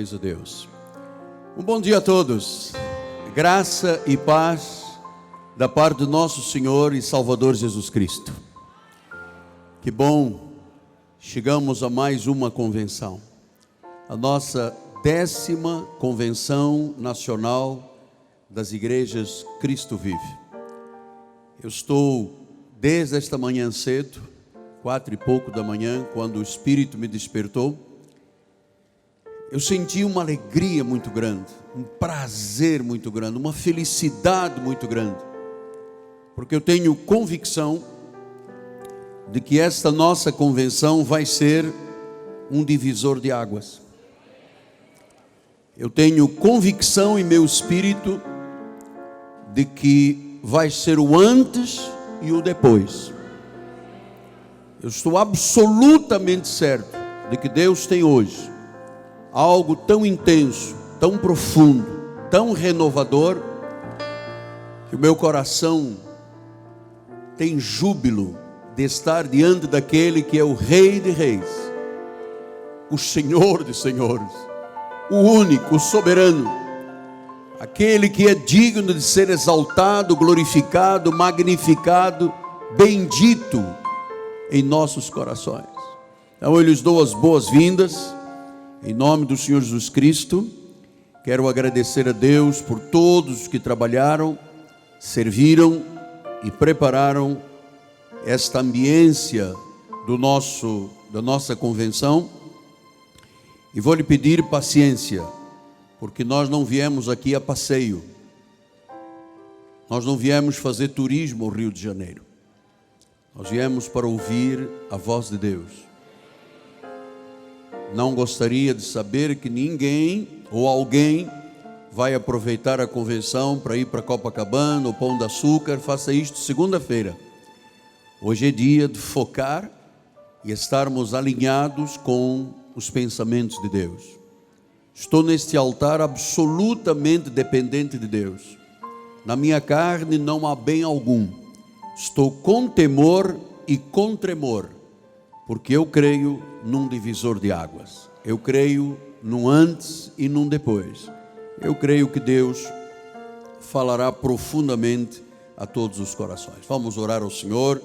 Glórias a Deus. Um bom dia a todos. Graça e paz da parte do nosso Senhor e Salvador Jesus Cristo. Que bom, chegamos a mais uma convenção. A nossa 10ª Convenção Nacional das Igrejas Cristo Vive. Eu estou desde esta manhã cedo, 4 e pouco da manhã, quando o Espírito me despertou. Eu senti uma alegria muito grande, um prazer muito grande, uma felicidade muito grande, porque eu tenho convicção de que esta nossa convenção vai ser um divisor de águas. Eu tenho convicção em meu espírito de que vai ser o antes e o depois. Eu estou absolutamente certo de que Deus tem hoje algo tão intenso, tão profundo, tão renovador, que o meu coração tem júbilo de estar diante daquele que é o Rei de Reis, o Senhor de Senhores, o único, o soberano, aquele que é digno de ser exaltado, glorificado, magnificado, bendito em nossos corações. Então eu lhes dou as boas-vindas. Em nome do Senhor Jesus Cristo, quero agradecer a Deus por todos que trabalharam, serviram e prepararam esta ambiência da nossa convenção. E vou lhe pedir paciência, porque nós não viemos aqui a passeio. Nós não viemos fazer turismo ao Rio de Janeiro. Nós viemos para ouvir a voz de Deus. Não gostaria de saber que ninguém ou alguém vai aproveitar a convenção para ir para Copacabana ou Pão de Açúcar. Faça isto segunda-feira. Hoje é dia de focar e estarmos alinhados com os pensamentos de Deus. Estou neste altar absolutamente dependente de Deus. Na minha carne não há bem algum. Estou com temor e com tremor, porque eu creio num divisor de águas. Eu creio num antes e num depois. Eu creio que Deus falará profundamente a todos os corações. Vamos orar ao Senhor.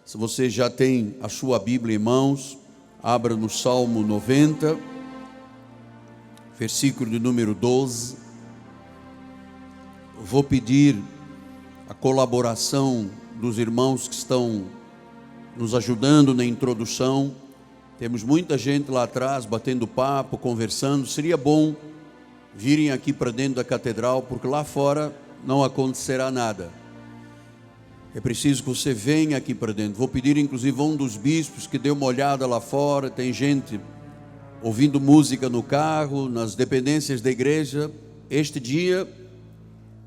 Se você já tem a sua Bíblia em mãos, abra no Salmo 90, versículo de número 12. Vou pedir a colaboração dos irmãos que estão nos ajudando na introdução. Temos muita gente lá atrás batendo papo, conversando. Seria bom virem aqui para dentro da catedral, porque lá fora não acontecerá nada. É preciso que você venha aqui para dentro. Vou pedir inclusive a um dos bispos que dê uma olhada lá fora. Tem gente ouvindo música no carro, nas dependências da igreja. Este dia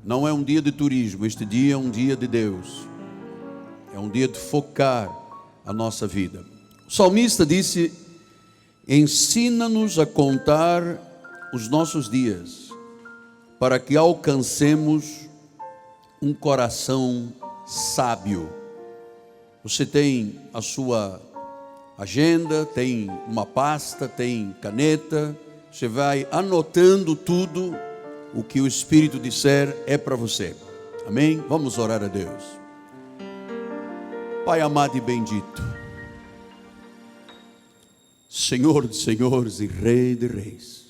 não é um dia de turismo, este dia é um dia de Deus. É um dia de focar a nossa vida. O salmista disse: ensina-nos a contar os nossos dias, para que alcancemos um coração sábio. Você tem a sua agenda, tem uma pasta, tem caneta, você vai anotando tudo o que o Espírito disser é para você. Amém? Vamos orar a Deus. Pai amado e bendito, Senhor de senhores e Rei de reis,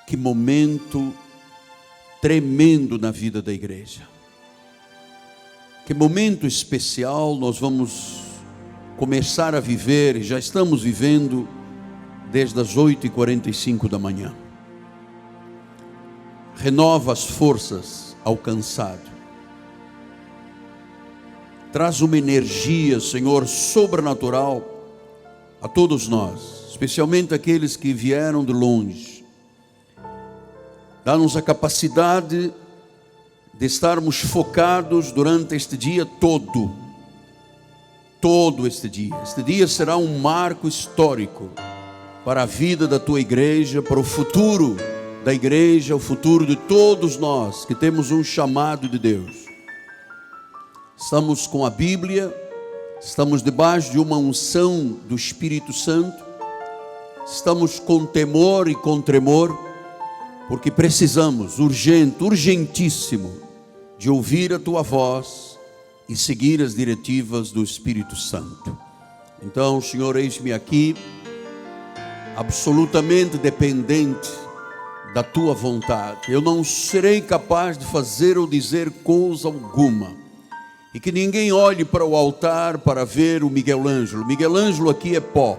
que momento tremendo na vida da igreja, que momento especial nós vamos começar a viver, e já estamos vivendo desde as 8h45 da manhã. Renova as forças ao cansado. Traz uma energia, Senhor, sobrenatural a todos nós, especialmente aqueles que vieram de longe. Dá-nos a capacidade de estarmos focados durante este dia todo este dia. Este dia será um marco histórico para a vida da tua igreja, para o futuro da igreja, o futuro de todos nós que temos um chamado de Deus. Estamos com a Bíblia, estamos debaixo de uma unção do Espírito Santo, Estamos com temor e com tremor, porque precisamos, urgentíssimo, de ouvir a Tua voz e seguir as diretivas do Espírito Santo. Então, Senhor, eis-me aqui, absolutamente dependente da Tua vontade. Eu não serei capaz de fazer ou dizer coisa alguma. E que ninguém olhe para o altar para ver o Miguel Ângelo. Miguel Ângelo aqui é pó.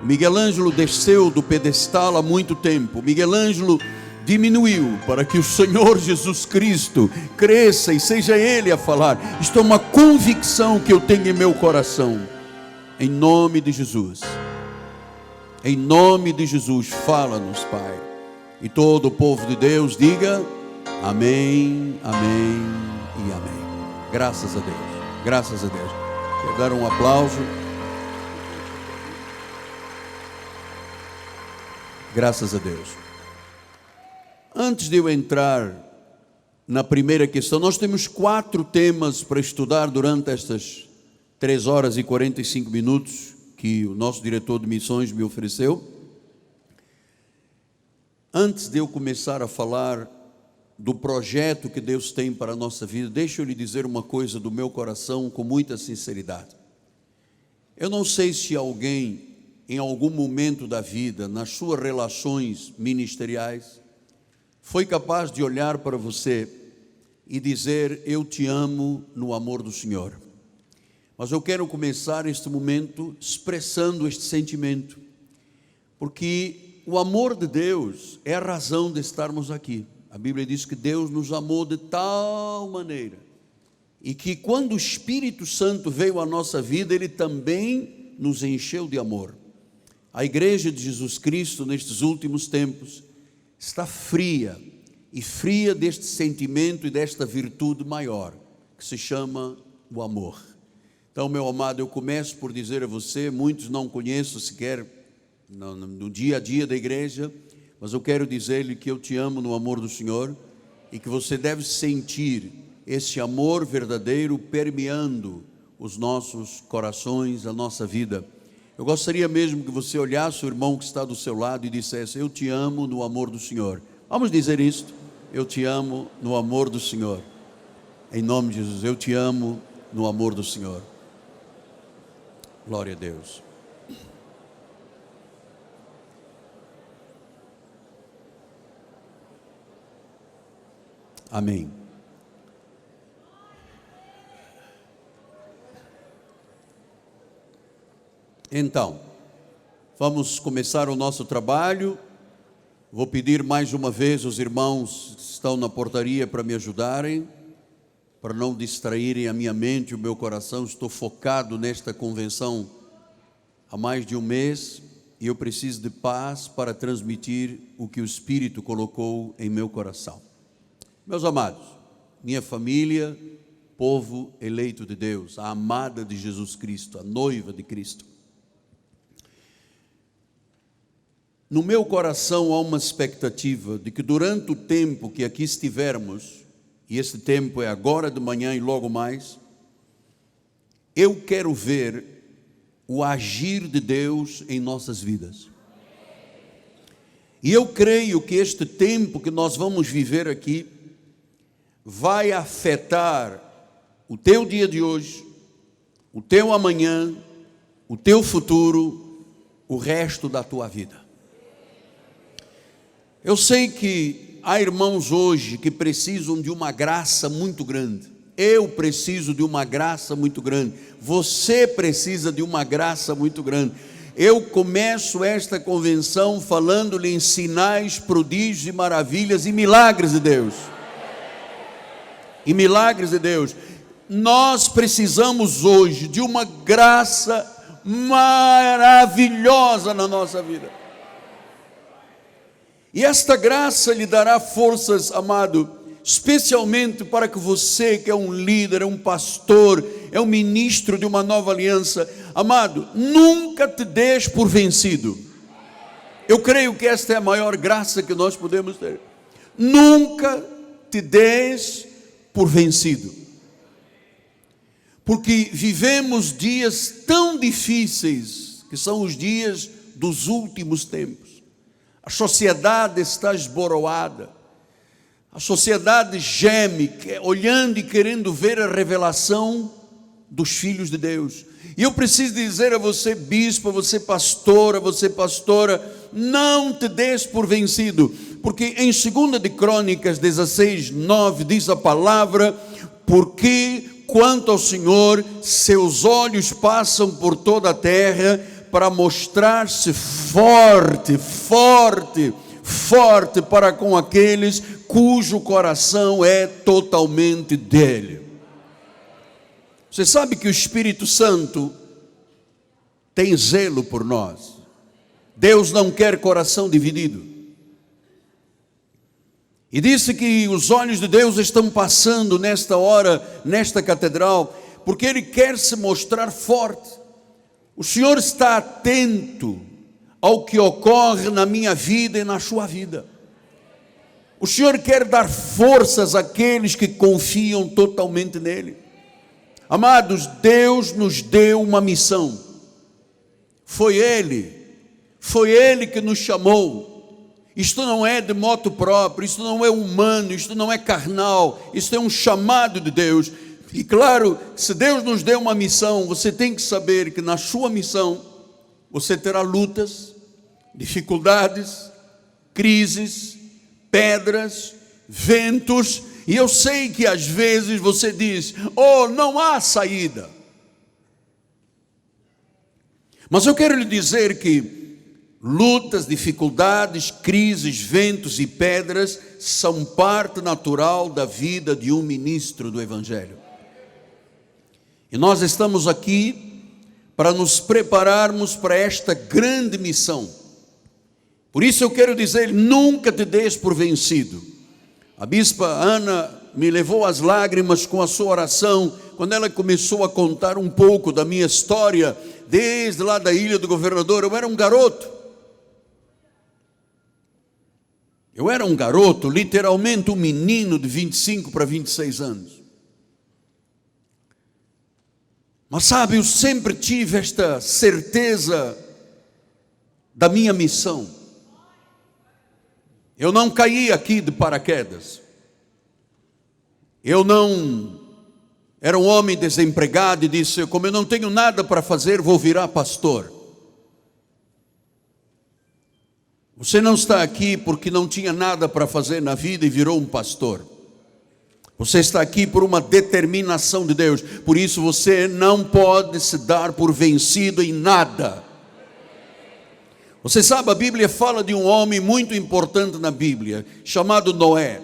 O Miguel Ângelo desceu do pedestal há muito tempo. O Miguel Ângelo diminuiu para que o Senhor Jesus Cristo cresça e seja Ele a falar. Isto é uma convicção que eu tenho em meu coração. Em nome de Jesus. Em nome de Jesus, fala-nos, Pai. E todo o povo de Deus diga amém, amém e amém. Graças a Deus, graças a Deus. Quero dar um aplauso. Graças a Deus. Antes de eu entrar na primeira questão, nós temos 4 temas para estudar durante estas 3 horas e 45 minutos que o nosso diretor de missões me ofereceu. Antes de eu começar a falar do projeto que Deus tem para a nossa vida, deixa eu lhe dizer uma coisa do meu coração com muita sinceridade. Eu não sei se alguém, em algum momento da vida, nas suas relações ministeriais, foi capaz de olhar para você e dizer: eu te amo no amor do Senhor. Mas eu quero começar este momento expressando este sentimento, porque o amor de Deus é a razão de estarmos aqui. A Bíblia diz que Deus nos amou de tal maneira, e que quando o Espírito Santo veio à nossa vida, Ele também nos encheu de amor. A Igreja de Jesus Cristo, nestes últimos tempos, está fria deste sentimento e desta virtude maior, que se chama o amor. Então, meu amado, eu começo por dizer a você, muitos não conheço sequer no dia a dia da igreja, mas eu quero dizer-lhe que eu te amo no amor do Senhor e que você deve sentir esse amor verdadeiro permeando os nossos corações, a nossa vida. Eu gostaria mesmo que você olhasse o irmão que está do seu lado e dissesse: eu te amo no amor do Senhor. Vamos dizer isto: eu te amo no amor do Senhor. Em nome de Jesus, eu te amo no amor do Senhor. Glória a Deus. Amém. Então, vamos começar o nosso trabalho. Vou pedir mais uma vez aos irmãos que estão na portaria para me ajudarem, para não distraírem a minha mente e o meu coração. Estou focado nesta convenção há mais de um mês e eu preciso de paz para transmitir o que o Espírito colocou em meu coração. Meus amados, minha família, povo eleito de Deus, a amada de Jesus Cristo, a noiva de Cristo. No meu coração há uma expectativa de que durante o tempo que aqui estivermos, e esse tempo é agora de manhã e logo mais, eu quero ver o agir de Deus em nossas vidas. E eu creio que este tempo que nós vamos viver aqui vai afetar o teu dia de hoje, o teu amanhã, o teu futuro, o resto da tua vida. Eu sei que há irmãos hoje que precisam de uma graça muito grande. Eu preciso de uma graça muito grande. Você precisa de uma graça muito grande. Eu começo esta convenção falando-lhe em sinais, prodígios e maravilhas e milagres de Deus. E milagres de Deus. Nós precisamos hoje de uma graça maravilhosa na nossa vida. E esta graça lhe dará forças, amado, especialmente para que você, que é um líder, é um pastor, é um ministro de uma nova aliança, amado, nunca te deixes por vencido. Eu creio que esta é a maior graça que nós podemos ter. Nunca te deixes por vencido. Porque vivemos dias tão difíceis, que são os dias dos últimos tempos. A sociedade está esboroada. A sociedade geme, olhando e querendo ver a revelação dos filhos de Deus. E eu preciso dizer a você, bispo, a você pastora, não te des por vencido, porque em 2 de Crônicas 16:9 diz a palavra: porque quanto ao Senhor, seus olhos passam por toda a terra para mostrar-se forte para com aqueles cujo coração é totalmente dele. Você sabe que o Espírito Santo tem zelo por nós. Deus não quer coração dividido. E disse que os olhos de Deus estão passando nesta hora, nesta catedral, porque Ele quer se mostrar forte. O Senhor está atento ao que ocorre na minha vida e na sua vida. O Senhor quer dar forças àqueles que confiam totalmente nele. Amados, Deus nos deu uma missão. Foi Ele que nos chamou. Isto não é de moto próprio, isto não é humano, isto não é carnal, isto é um chamado de Deus. E claro, se Deus nos deu uma missão, você tem que saber que na sua missão você terá lutas, dificuldades, crises, pedras, ventos. E eu sei que às vezes você diz: oh, não há saída. Mas eu quero lhe dizer que lutas, dificuldades, crises, ventos e pedras são parte natural da vida de um ministro do Evangelho. E nós estamos aqui para nos prepararmos para esta grande missão. Por isso eu quero dizer: nunca te des por vencido. A bispa Ana me levou às lágrimas com a sua oração, quando ela começou a contar um pouco da minha história, desde lá da Ilha do Governador. Eu era um garoto, literalmente um menino de 25 para 26 anos. Mas sabe, eu sempre tive esta certeza da minha missão. Eu não caí aqui de paraquedas. Eu não era um homem desempregado e disse: como eu não tenho nada para fazer, vou virar pastor. Você não está aqui porque não tinha nada para fazer na vida e virou um pastor. Você está aqui por uma determinação de Deus. Por isso você não pode se dar por vencido em nada. Você sabe, a Bíblia fala de um homem muito importante na Bíblia, chamado Noé.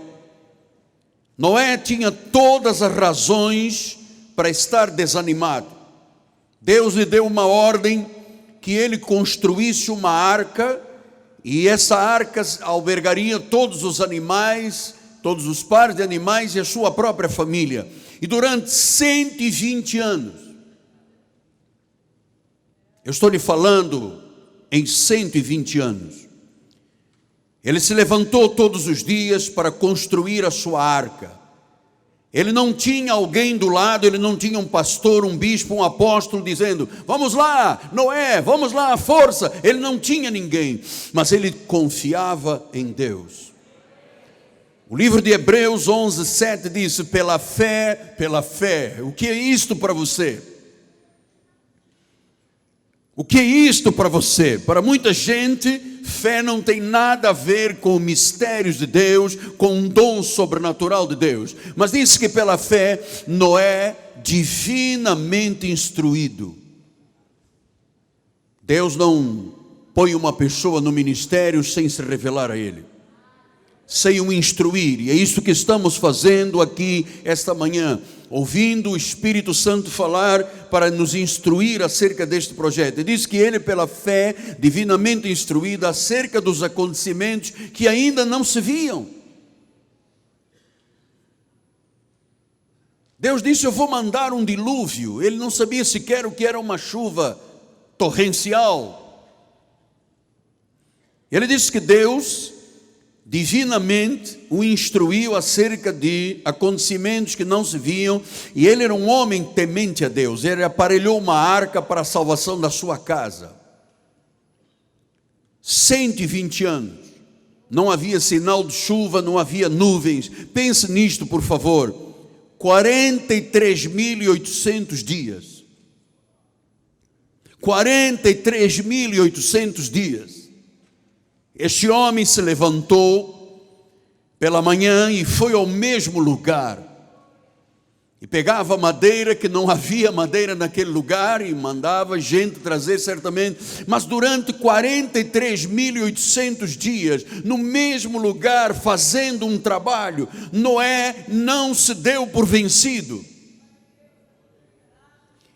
Noé tinha todas as razões para estar desanimado. Deus lhe deu uma ordem que ele construísse uma arca, e essa arca albergaria todos os animais, todos os pares de animais e a sua própria família. E durante 120 anos, eu estou lhe falando em 120 anos, ele se levantou todos os dias para construir a sua arca. Ele não tinha alguém do lado, ele não tinha um pastor, um bispo, um apóstolo dizendo: vamos lá, Noé, vamos lá, força. Ele não tinha ninguém, mas ele confiava em Deus. O livro de Hebreus 11:7 diz: pela fé, o que é isto para você? O que é isto para você? Para muita gente, fé não tem nada a ver com mistérios de Deus, com um dom sobrenatural de Deus. Mas diz que pela fé, Noé, divinamente instruído. Deus não põe uma pessoa no ministério sem se revelar a ele, sem o instruir. E é isso que estamos fazendo aqui esta manhã, ouvindo o Espírito Santo falar para nos instruir acerca deste projeto. E diz que ele, pela fé, divinamente instruído acerca dos acontecimentos que ainda não se viam. Deus disse: eu vou mandar um dilúvio. Ele não sabia sequer o que era uma chuva torrencial. Ele disse que Deus divinamente o instruiu acerca de acontecimentos que não se viam, e ele era um homem temente a Deus. Ele aparelhou uma arca para a salvação da sua casa. 120 anos. Não havia sinal de chuva, não havia nuvens. Pense nisto, por favor. 43.800 dias. 43.800 dias. Este homem se levantou pela manhã e foi ao mesmo lugar. E pegava madeira, que não havia madeira naquele lugar, e mandava gente trazer certamente. Mas durante 43.800 dias, no mesmo lugar, fazendo um trabalho, Noé não se deu por vencido.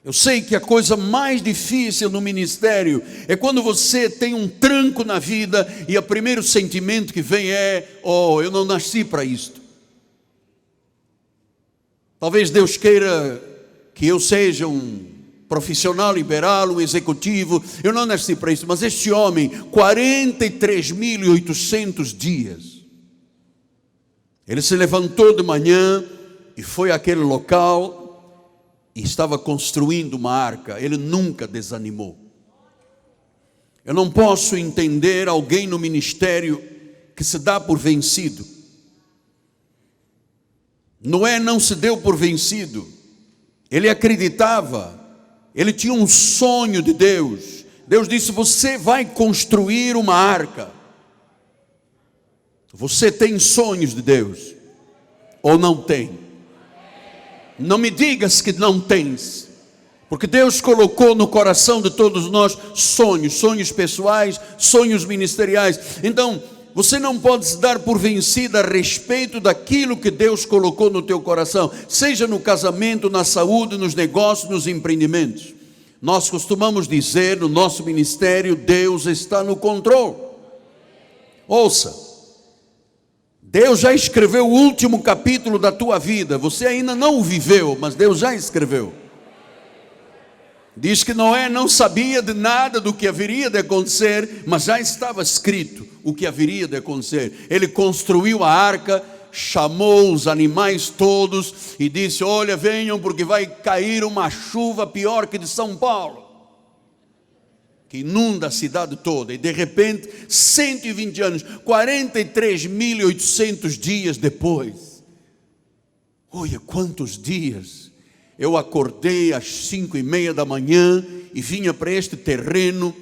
Eu sei que a coisa mais difícil no ministério é quando você tem um tranco na vida e o primeiro sentimento que vem é: oh, eu não nasci para isto. Talvez Deus queira que eu seja um profissional liberal, um executivo. Eu não nasci para isso, mas este homem, 43.800 dias, ele se levantou de manhã e foi àquele local e estava construindo uma arca. Ele nunca desanimou. Eu não posso entender alguém no ministério que se dá por vencido. Noé não se deu por vencido. Ele acreditava, ele tinha um sonho de Deus. Deus disse: você vai construir uma arca. Você tem sonhos de Deus ou não tem? Não me digas que não tens, porque Deus colocou no coração de todos nós sonhos pessoais, sonhos ministeriais. Então, você não pode se dar por vencido a respeito daquilo que Deus colocou no teu coração, seja no casamento, na saúde, nos negócios, nos empreendimentos. Nós costumamos dizer no nosso ministério: Deus está no controle. Ouça, Deus já escreveu o último capítulo da tua vida. Você ainda não o viveu, mas Deus já escreveu. Diz que Noé não sabia de nada do que haveria de acontecer, mas já estava escrito o que haveria de acontecer. Ele construiu a arca, chamou os animais todos e disse: olha, venham, porque vai cair uma chuva pior que de São Paulo, que inunda a cidade toda. E de repente, 120 anos, 43.800 dias depois, olha quantos dias. Eu acordei às 5:30 da manhã e vinha para este terreno,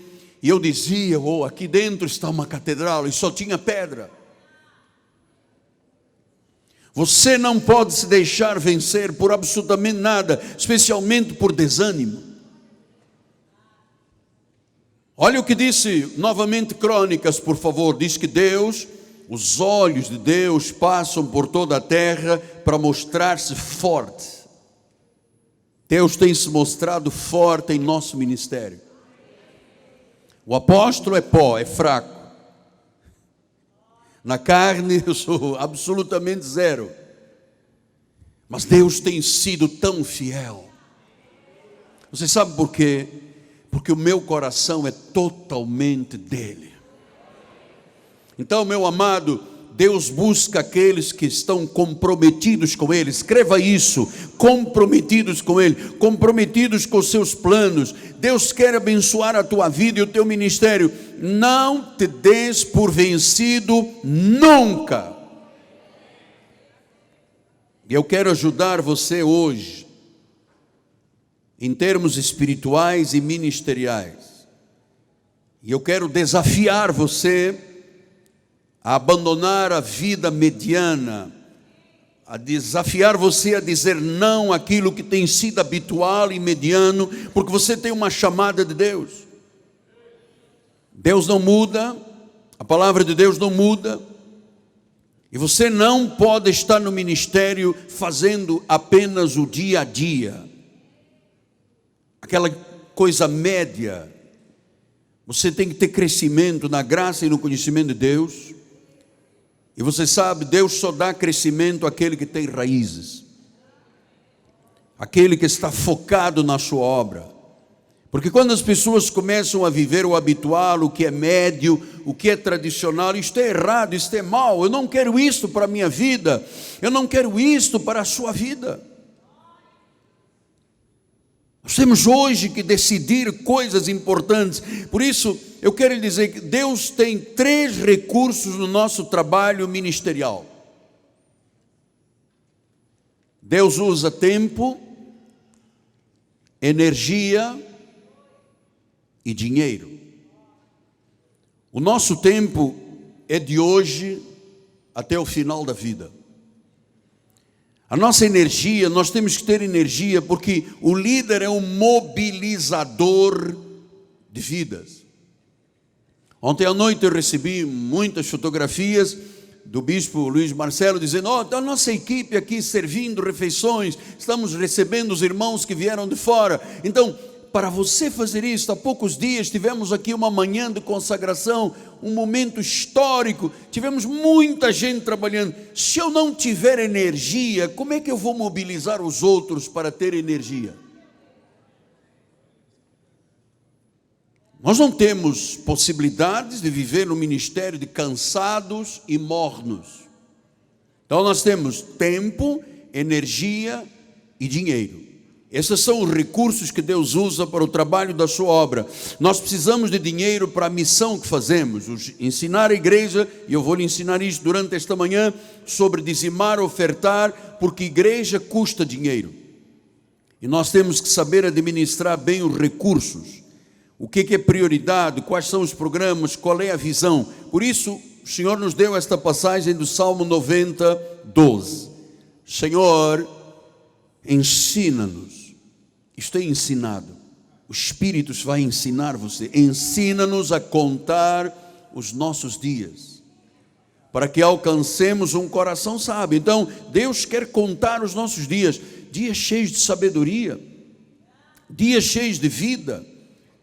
e eu dizia: oh, aqui dentro está uma catedral, e só tinha pedra. Você não pode se deixar vencer por absolutamente nada, especialmente por desânimo. Olha o que disse novamente Crônicas, por favor. Diz que Deus, os olhos de Deus passam por toda a terra para mostrar-se forte. Deus tem se mostrado forte em nosso ministério. O apóstolo é pó, é fraco. Na carne eu sou absolutamente zero. Mas Deus tem sido tão fiel. Você sabe por quê? Porque o meu coração é totalmente dele. Então, meu amado, Deus busca aqueles que estão comprometidos com Ele. Escreva isso: comprometidos com Ele, comprometidos com os seus planos. Deus quer abençoar a tua vida e o teu ministério. Não te des por vencido nunca. E eu quero ajudar você hoje, em termos espirituais e ministeriais. E eu quero desafiar você a abandonar a vida mediana, a desafiar você a dizer não àquilo que tem sido habitual e mediano, porque você tem uma chamada de Deus. Deus não muda, a palavra de Deus não muda, e você não pode estar no ministério fazendo apenas o dia a dia, aquela coisa média. Você tem que ter crescimento na graça e no conhecimento de Deus. E você sabe, Deus só dá crescimento àquele que tem raízes, aquele que está focado na sua obra. Porque quando as pessoas começam a viver o habitual, o que é médio, o que é tradicional, isto é errado, isto é mal. Eu não quero isto para a minha vida, eu não quero isto para a sua vida. Nós temos hoje que decidir coisas importantes. Por isso, eu quero lhe dizer que Deus tem 3 recursos no nosso trabalho ministerial. Deus usa tempo, energia e dinheiro. O nosso tempo é de hoje até o final da vida. A nossa energia, nós temos que ter energia, porque o líder é um mobilizador de vidas. Ontem à noite eu recebi muitas fotografias do bispo Luiz Marcelo dizendo: a nossa equipe aqui servindo refeições, estamos recebendo os irmãos que vieram de fora. Então, para você fazer isso, há poucos dias tivemos aqui uma manhã de consagração, um momento histórico, tivemos muita gente trabalhando. Se eu não tiver energia, como é que eu vou mobilizar os outros para ter energia? Nós não temos possibilidades de viver no ministério de cansados e mornos. Então nós temos tempo, energia e dinheiro. Esses são os recursos que Deus usa para o trabalho da sua obra. Nós precisamos de dinheiro para a missão que fazemos, ensinar a igreja, e eu vou lhe ensinar isso durante esta manhã, sobre dizimar, ofertar, porque igreja custa dinheiro. E nós temos que saber administrar bem os recursos. O que é prioridade, quais são os programas, qual é a visão. Por isso, o Senhor nos deu esta passagem do Salmo 90, 12. Senhor, ensina-nos. Isto é ensinado. O Espírito vai ensinar você. Ensina-nos a contar os nossos dias, para que alcancemos um coração sábio. Então, Deus quer contar os nossos dias. Dias cheios de sabedoria, dias cheios de vida,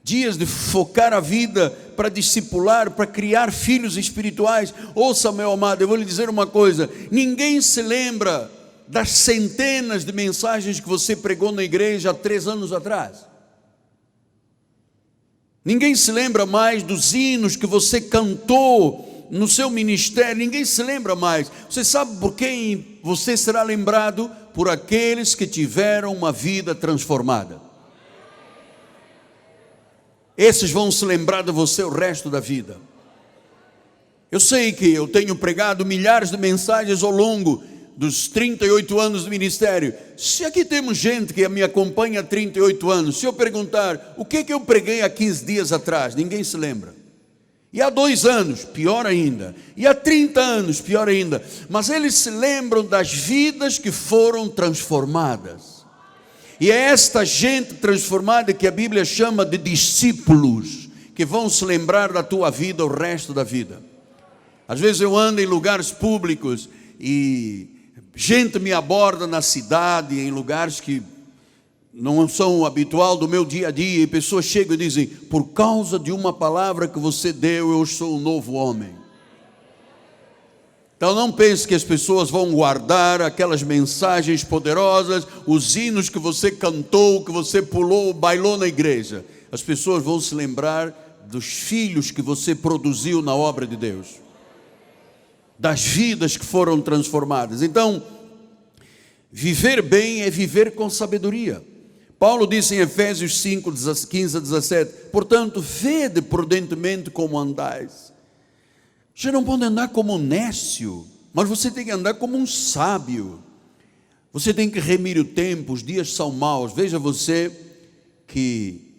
dias de focar a vida para discipular, para criar filhos espirituais. Ouça, meu amado, eu vou lhe dizer uma coisa: ninguém se lembra das centenas de mensagens que você pregou na igreja há 3 anos atrás. Ninguém se lembra mais dos hinos que você cantou no seu ministério. Ninguém se lembra mais. Você sabe por quem você será lembrado? Por aqueles que tiveram uma vida transformada. Esses vão se lembrar de você o resto da vida. Eu sei que eu tenho pregado milhares de mensagens ao longo dos 38 anos de ministério. Se aqui temos gente que me acompanha há 38 anos, se eu perguntar o que eu preguei há 15 dias atrás, ninguém se lembra. E há 2 anos, pior ainda. E há 30 anos, pior ainda. Mas eles se lembram das vidas que foram transformadas. E é esta gente transformada que a Bíblia chama de discípulos, que vão se lembrar da tua vida o resto da vida. Às vezes eu ando em lugares públicos e gente me aborda na cidade, em lugares que não são habitual do meu dia a dia, e pessoas chegam e dizem: por causa de uma palavra que você deu, eu sou um novo homem. Então não pense que as pessoas vão guardar aquelas mensagens poderosas, os hinos que você cantou, que você pulou, bailou na igreja. As pessoas vão se lembrar dos filhos que você produziu na obra de Deus, das vidas que foram transformadas. Então, viver bem é viver com sabedoria. Paulo disse em Efésios 5, 15 a 17: portanto, vede prudentemente como andais. Você não pode andar como um nécio, mas você tem que andar como um sábio. Você tem que remir o tempo, os dias são maus. Veja você que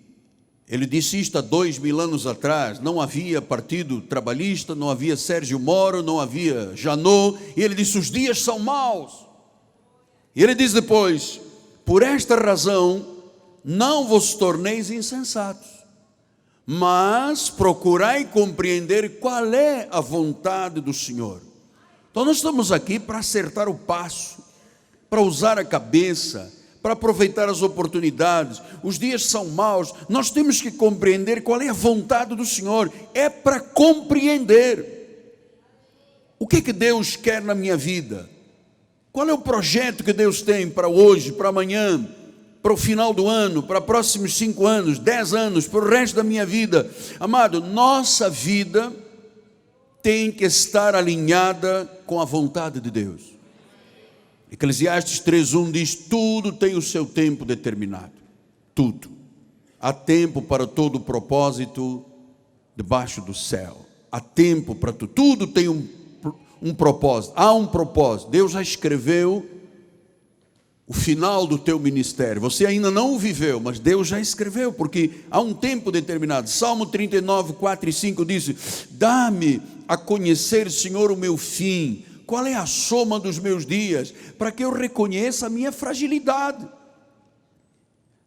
ele disse isto há 2000 anos atrás. Não havia partido trabalhista, não havia Sérgio Moro, não havia Janot, e ele disse: os dias são maus. E ele diz depois: por esta razão não vos torneis insensatos, mas procurai compreender qual é a vontade do Senhor. Então nós estamos aqui para acertar o passo, para usar a cabeça, para aproveitar as oportunidades. Os dias são maus, nós temos que compreender qual é a vontade do Senhor. É para compreender o que Deus quer na minha vida, qual é o projeto que Deus tem para hoje, para amanhã, para o final do ano, para os próximos 5 anos, 10 anos, para o resto da minha vida. Amado, nossa vida tem que estar alinhada com a vontade de Deus. Eclesiastes 3:1 diz: tudo tem o seu tempo determinado. tudo. Há tempo para todo o propósito debaixo do céu. Há tempo para tudo. Tudo tem um propósito. Há um propósito. Deus já escreveu o final do teu ministério. Você ainda não o viveu, mas Deus já escreveu, porque há um tempo determinado. Salmo 39, 4 e 5 diz: dá-me a conhecer, Senhor, o meu fim. Qual é a soma dos meus dias? Para que eu reconheça a minha fragilidade.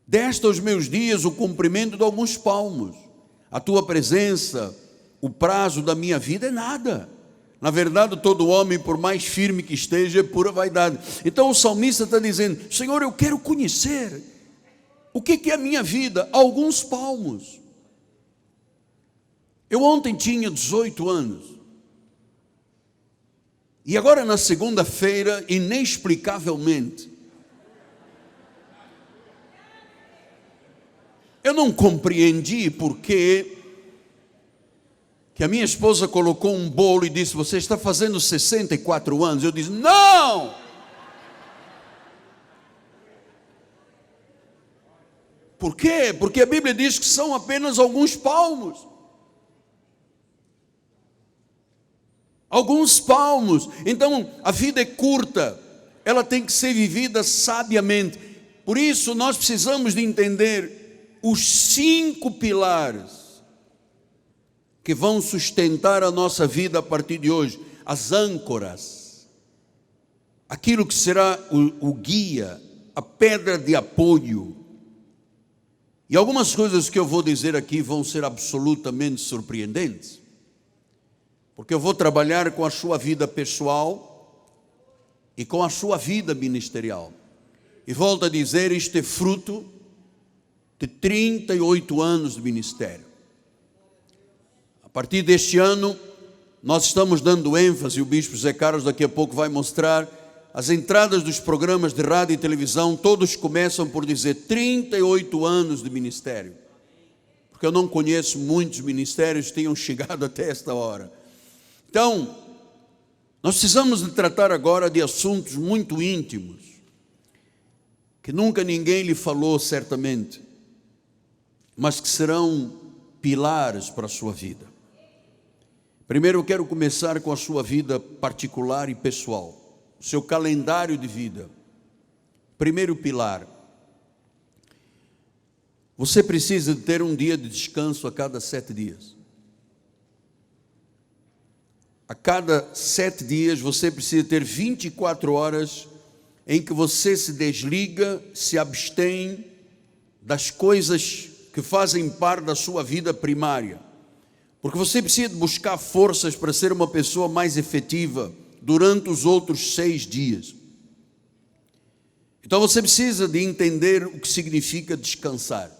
Deste aos meus dias o comprimento de alguns palmos. A tua presença, o prazo da minha vida é nada. Na verdade, todo homem, por mais firme que esteja, é pura vaidade. Então o salmista está dizendo: Senhor, eu quero conhecer o que é a minha vida. Alguns palmos. Eu ontem tinha 18 anos. E agora na segunda-feira, inexplicavelmente, eu não compreendi por que a minha esposa colocou um bolo e disse: você está fazendo 64 anos. Eu disse: não! Por quê? Porque a Bíblia diz que são apenas alguns palmos. Alguns palmos. Então a vida é curta, ela tem que ser vivida sabiamente. Por isso nós precisamos de entender os 5 pilares que vão sustentar a nossa vida a partir de hoje. As âncoras, aquilo que será o guia, a pedra de apoio. E algumas coisas que eu vou dizer aqui vão ser absolutamente surpreendentes, porque eu vou trabalhar com a sua vida pessoal e com a sua vida ministerial. E volto a dizer, isto é fruto de 38 anos de ministério. A partir deste ano, nós estamos dando ênfase, e o bispo Zé Carlos daqui a pouco vai mostrar, as entradas dos programas de rádio e televisão, todos começam por dizer 38 anos de ministério. Porque eu não conheço muitos ministérios que tenham chegado até esta hora. Então, nós precisamos de tratar agora de assuntos muito íntimos, que nunca ninguém lhe falou certamente, mas que serão pilares para a sua vida. Primeiro eu quero começar com a sua vida particular e pessoal, o seu calendário de vida. Primeiro pilar: você precisa de ter um dia de descanso a cada 7 dias. A cada 7 dias você precisa ter 24 horas em que você se desliga, se abstém das coisas que fazem parte da sua vida primária. Porque você precisa buscar forças para ser uma pessoa mais efetiva durante os outros 6 dias. Então você precisa de entender o que significa descansar.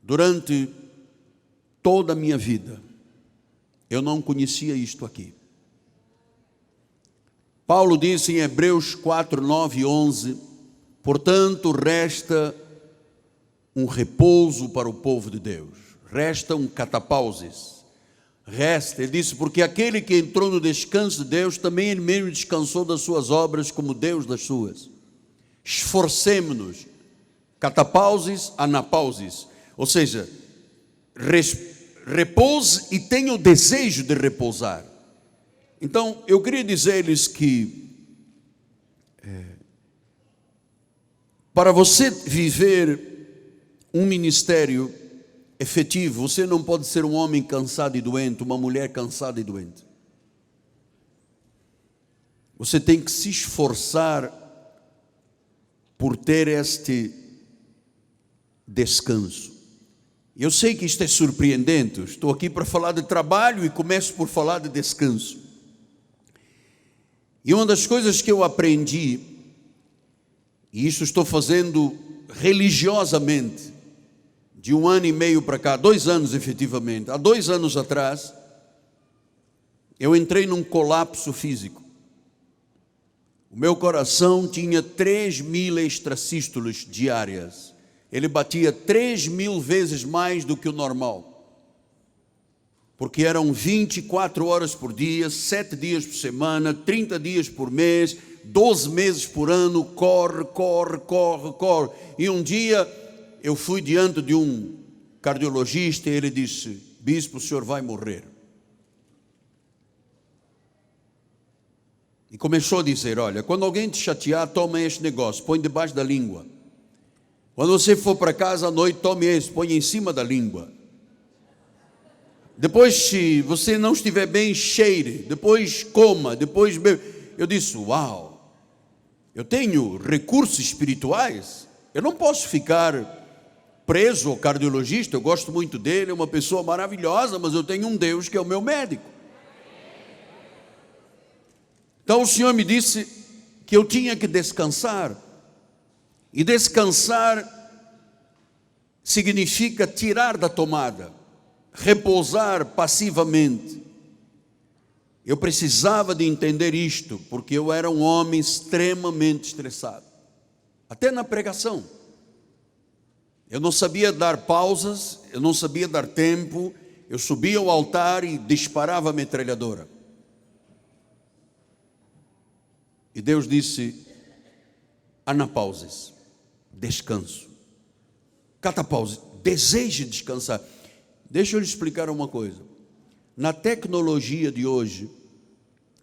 Durante toda a minha vida, eu não conhecia isto aqui. Paulo disse em Hebreus 4, 9 e 11, portanto resta um repouso para o povo de Deus, resta um catapausis, ele disse, porque aquele que entrou no descanso de Deus, também ele mesmo descansou das suas obras como Deus das suas. Esforcemo-nos, catapausis, anapausis, ou seja, repouse e tenha o desejo de repousar. Então, eu queria dizer-lhes que para você viver um ministério efetivo, você não pode ser um homem cansado e doente, uma mulher cansada e doente. Você tem que se esforçar por ter este descanso. Eu sei que isto é surpreendente, estou aqui para falar de trabalho e começo por falar de descanso. E uma das coisas que eu aprendi, e isso estou fazendo religiosamente, de 1 ano e meio para cá, 2 anos efetivamente, há 2 anos atrás, eu entrei num colapso físico. O meu coração tinha 3.000 extrasístoles diárias. Ele batia 3.000 vezes mais do que o normal. Porque eram 24 horas por dia, 7 dias por semana, 30 dias por mês, 12 meses por ano, corre. E um dia eu fui diante de um cardiologista e ele disse: bispo, o senhor vai morrer. E começou a dizer: olha, quando alguém te chatear, toma este negócio, põe debaixo da língua. Quando você for para casa à noite, tome esse, põe em cima da língua. Depois, se você não estiver bem, cheire. Depois coma, depois bebe. Eu disse: uau, eu tenho recursos espirituais. Eu não posso ficar preso ao cardiologista. Eu gosto muito dele, é uma pessoa maravilhosa, mas eu tenho um Deus que é o meu médico. Então o Senhor me disse que eu tinha que descansar. E descansar significa tirar da tomada, repousar passivamente. Eu precisava de entender isto, porque eu era um homem extremamente estressado. Até na pregação. Eu não sabia dar pausas, eu não sabia dar tempo. Eu subia ao altar e disparava a metralhadora. E Deus disse: anapauses, descanso. Catapause, deseje descansar. Deixa eu lhe explicar uma coisa. Na tecnologia de hoje,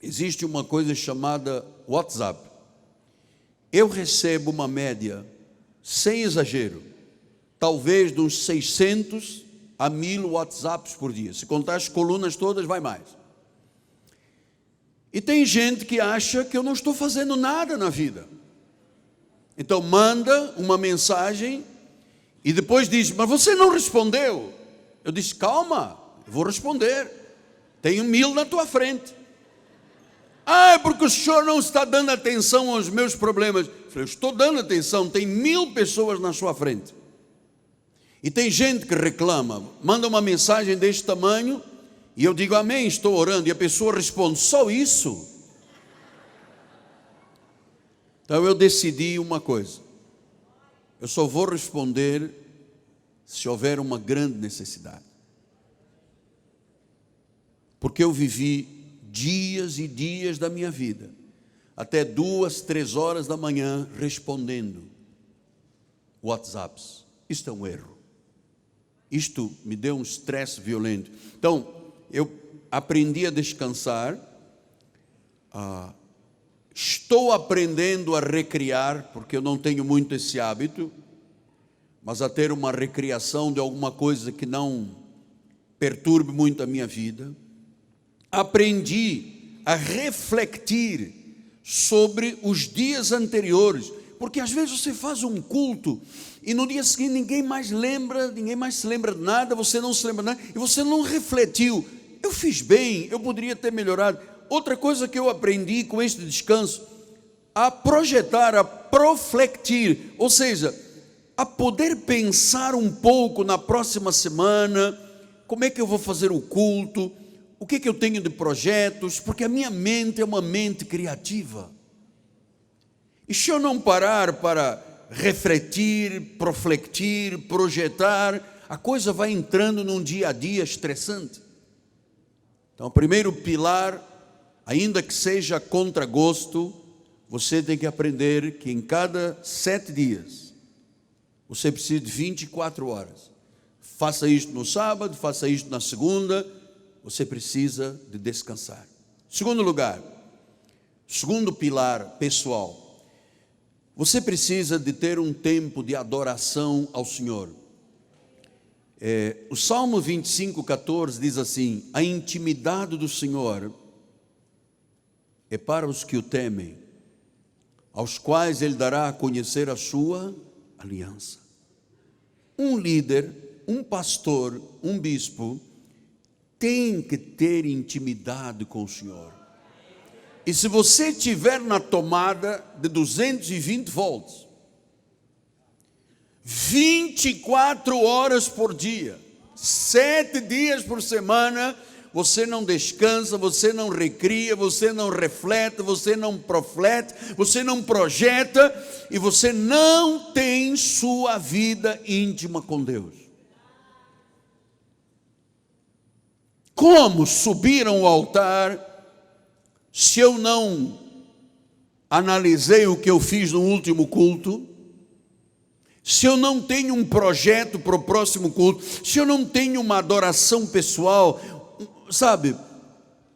existe uma coisa chamada WhatsApp. Eu recebo uma média, sem exagero, talvez de uns 600 a 1000 WhatsApps por dia. Se contar as colunas todas, vai mais. E tem gente que acha que eu não estou fazendo nada na vida. Então manda uma mensagem e depois diz: mas você não respondeu. Eu disse: calma, eu vou responder. Tenho 1000 na tua frente. Ah, é porque o senhor não está dando atenção aos meus problemas. Eu falei: eu estou dando atenção, tem 1000 pessoas na sua frente. E tem gente que reclama, manda uma mensagem deste tamanho, e eu digo: amém, estou orando, e a pessoa responde: só isso? Então eu decidi uma coisa: eu só vou responder se houver uma grande necessidade. Porque eu vivi dias e dias da minha vida, até 2, 3 horas da manhã, respondendo WhatsApps. Isto é um erro. Isto me deu um estresse violento. Então, eu aprendi a descansar. Estou aprendendo a recriar, porque eu não tenho muito esse hábito, mas a ter uma recriação de alguma coisa que não perturbe muito a minha vida. Aprendi a refletir sobre os dias anteriores, porque às vezes você faz um culto e no dia seguinte ninguém mais se lembra de nada, você não se lembra de nada, e você não refletiu: eu fiz bem, eu poderia ter melhorado. Outra coisa que eu aprendi com este descanso: a projetar, a proflectir, ou seja, a poder pensar um pouco na próxima semana, como é que eu vou fazer o culto, o que é que eu tenho de projetos, porque a minha mente é uma mente criativa. E se eu não parar para refletir, proflectir, projetar, a coisa vai entrando num dia a dia estressante. Então, o primeiro pilar, ainda que seja contra gosto, você tem que aprender que em cada 7 dias, você precisa de 24 horas. Faça isto no sábado, faça isto na segunda, você precisa de descansar. Segundo lugar, segundo pilar pessoal, você precisa de ter um tempo de adoração ao Senhor. O Salmo 25:14 diz assim: a intimidade do Senhor é para os que o temem, aos quais Ele dará a conhecer a sua aliança. Um líder, um pastor, um bispo tem que ter intimidade com o Senhor. E se você estiver na tomada de 220 volts, 24 horas por dia, 7 dias por semana, você não descansa, você não recria, você não reflete, você não proflete, você não projeta, e você não tem sua vida íntima com Deus. Como subir ao altar se eu não analisei o que eu fiz no último culto, se eu não tenho um projeto para o próximo culto, se eu não tenho uma adoração pessoal, sabe,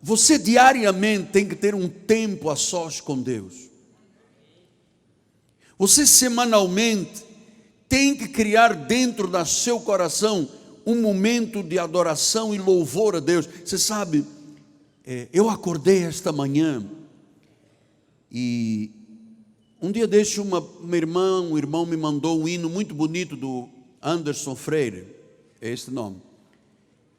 você diariamente tem que ter um tempo a sós com Deus. Você semanalmente tem que criar dentro do seu coração um momento de adoração e louvor a Deus. Você sabe, eu acordei esta manhã e um dia desse um irmão me mandou um hino muito bonito do Anderson Freire, é esse nome.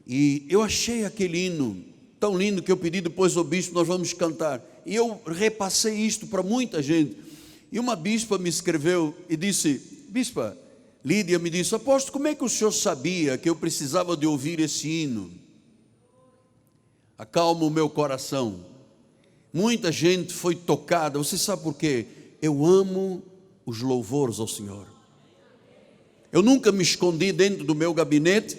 E eu achei aquele hino tão lindo que eu pedi depois ao bispo, nós vamos cantar. E eu repassei isto para muita gente. E uma bispa me escreveu e disse, bispa Lídia me disse, apóstolo, como é que o senhor sabia que eu precisava de ouvir esse hino? Acalma o meu coração. Muita gente foi tocada, você sabe por quê? Eu amo os louvores ao Senhor. Eu nunca me escondi dentro do meu gabinete,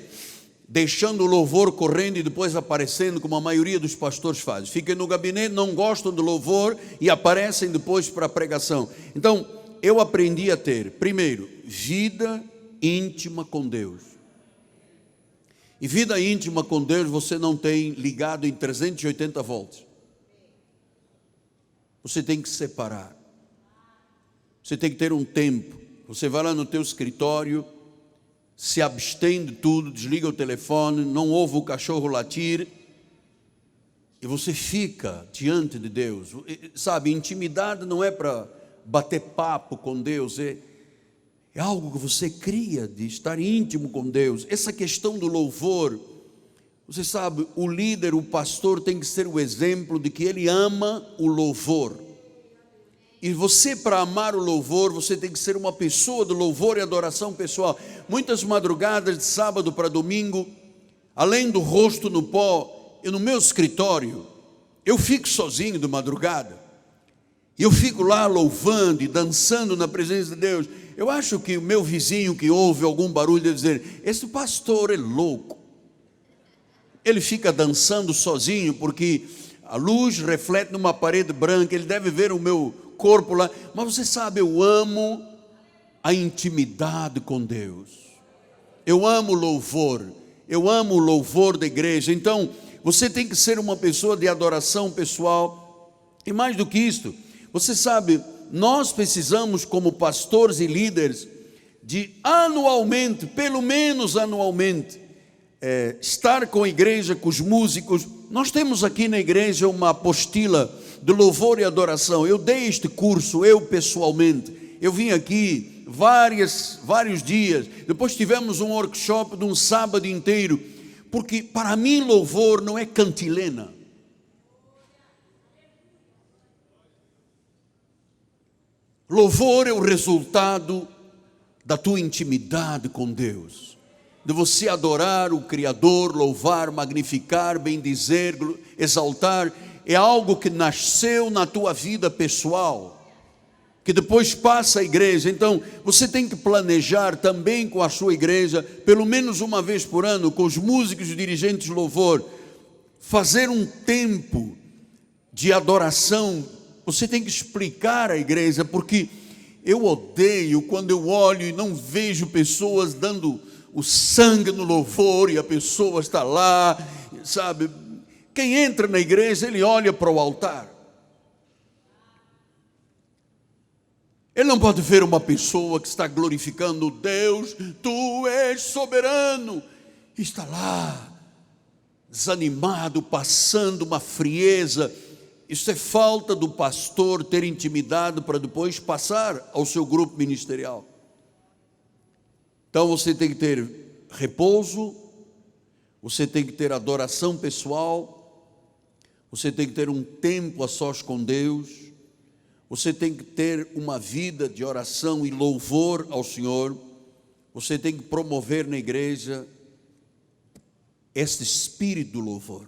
deixando o louvor correndo e depois aparecendo, como a maioria dos pastores faz. Ficam no gabinete, não gostam do louvor e aparecem depois para a pregação. Então, eu aprendi a ter, primeiro, vida íntima com Deus. E vida íntima com Deus você não tem ligado em 380 volts. Você tem que separar. Você tem que ter um tempo. Você vai lá no teu escritório, se abstém de tudo, desliga o telefone, não ouve o cachorro latir, e você fica diante de Deus. Sabe, intimidade não é para bater papo com Deus, é algo que você cria de estar íntimo com Deus. Essa questão do louvor, você sabe, o líder, o pastor tem que ser o exemplo de que ele ama o louvor. E você, para amar o louvor, você tem que ser uma pessoa de louvor e adoração pessoal. Muitas madrugadas de sábado para domingo, além do rosto no pó, eu no meu escritório, eu fico sozinho de madrugada. E eu fico lá louvando e dançando na presença de Deus. Eu acho que o meu vizinho que ouve algum barulho deve dizer, esse pastor é louco. Ele fica dançando sozinho porque a luz reflete numa parede branca, ele deve ver o meu corpo lá. Mas você sabe, eu amo a intimidade com Deus. Eu amo o louvor. Eu amo o louvor da igreja. Então, você tem que ser uma pessoa de adoração pessoal. E mais do que isto, você sabe, nós precisamos como pastores e líderes de anualmente, pelo menos anualmente, estar com a igreja, com os músicos. Nós temos aqui na igreja uma apostila de louvor e adoração. Eu dei este curso, eu pessoalmente. Eu vim aqui vários dias. Depois tivemos um workshop de um sábado inteiro. Porque para mim louvor não é cantilena. Louvor é o resultado da tua intimidade com Deus, de você adorar o Criador, louvar, magnificar, bendizer, exaltar. É algo que nasceu na tua vida pessoal, que depois passa à igreja. Então você tem que planejar também com a sua igreja, pelo menos uma vez por ano, com os músicos e dirigentes de louvor, fazer um tempo de adoração. Você tem que explicar à igreja, porque eu odeio quando eu olho e não vejo pessoas dando o sangue no louvor e a pessoa está lá, sabe? Quem entra na igreja, ele olha para o altar. Ele não pode ver uma pessoa que está glorificando Deus, tu és soberano, e está lá, desanimado, passando uma frieza. Isso é falta do pastor ter intimidade para depois passar ao seu grupo ministerial. Então você tem que ter repouso, você tem que ter adoração pessoal, você tem que ter um tempo a sós com Deus, você tem que ter uma vida de oração e louvor ao Senhor, você tem que promover na igreja este espírito do louvor.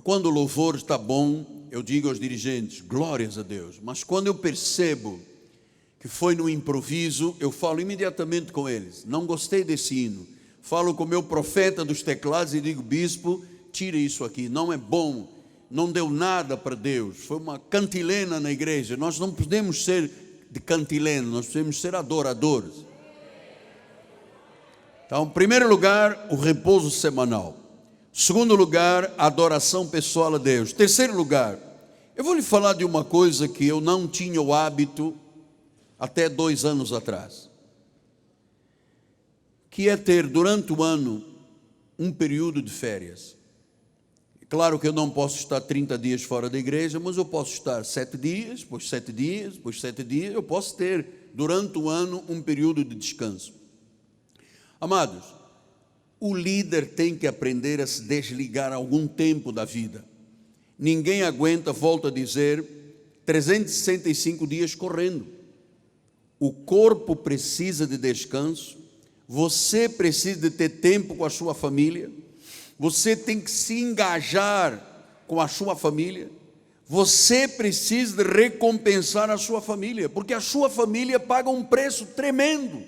Quando o louvor está bom, eu digo aos dirigentes, glórias a Deus. Mas quando eu percebo que foi no improviso, eu falo imediatamente com eles, não gostei desse hino. Falo com o meu profeta dos teclados e digo, bispo, tire isso aqui, não é bom. não deu nada para Deus, foi uma cantilena na igreja. Nós não podemos ser de cantilena, nós podemos ser adoradores. Então, em primeiro lugar, o repouso semanal. Segundo lugar, a adoração pessoal a Deus. Terceiro lugar, eu vou lhe falar de uma coisa que eu não tinha o hábito até 2 anos atrás, que é ter durante o ano um período de férias. Claro que eu não posso estar 30 dias fora da igreja, mas eu posso estar 7 dias, depois 7 dias, depois 7 dias. Eu posso ter durante o ano um período de descanso. Amados, o líder tem que aprender a se desligar algum tempo da vida. Ninguém aguenta, volto a dizer, 365 dias correndo. O corpo precisa de descanso, você precisa de ter tempo com a sua família, você tem que se engajar com a sua família, você precisa de recompensar a sua família, porque a sua família paga um preço tremendo.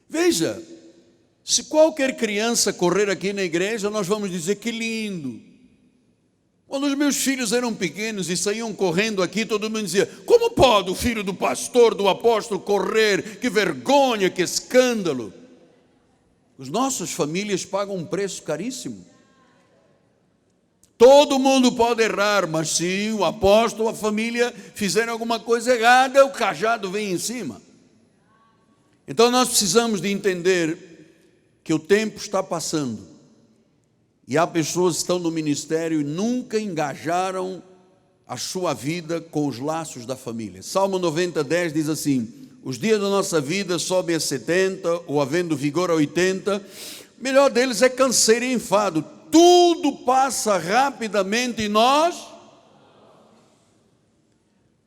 Veja, se qualquer criança correr aqui na igreja, nós vamos dizer que lindo. Quando os meus filhos eram pequenos e saíam correndo aqui, todo mundo dizia: como pode o filho do pastor, do apóstolo correr? Que vergonha, que escândalo. As nossas famílias pagam um preço caríssimo. Todo mundo pode errar, mas se o apóstolo, a família fizerem alguma coisa errada, o cajado vem em cima. Então nós precisamos de entender que o tempo está passando e há pessoas que estão no ministério e nunca engajaram a sua vida com os laços da família. Salmo 90:10 diz assim: os dias da nossa vida sobem a 70 ou havendo vigor a 80, o melhor deles é canseiro e enfado, tudo passa rapidamente e nós...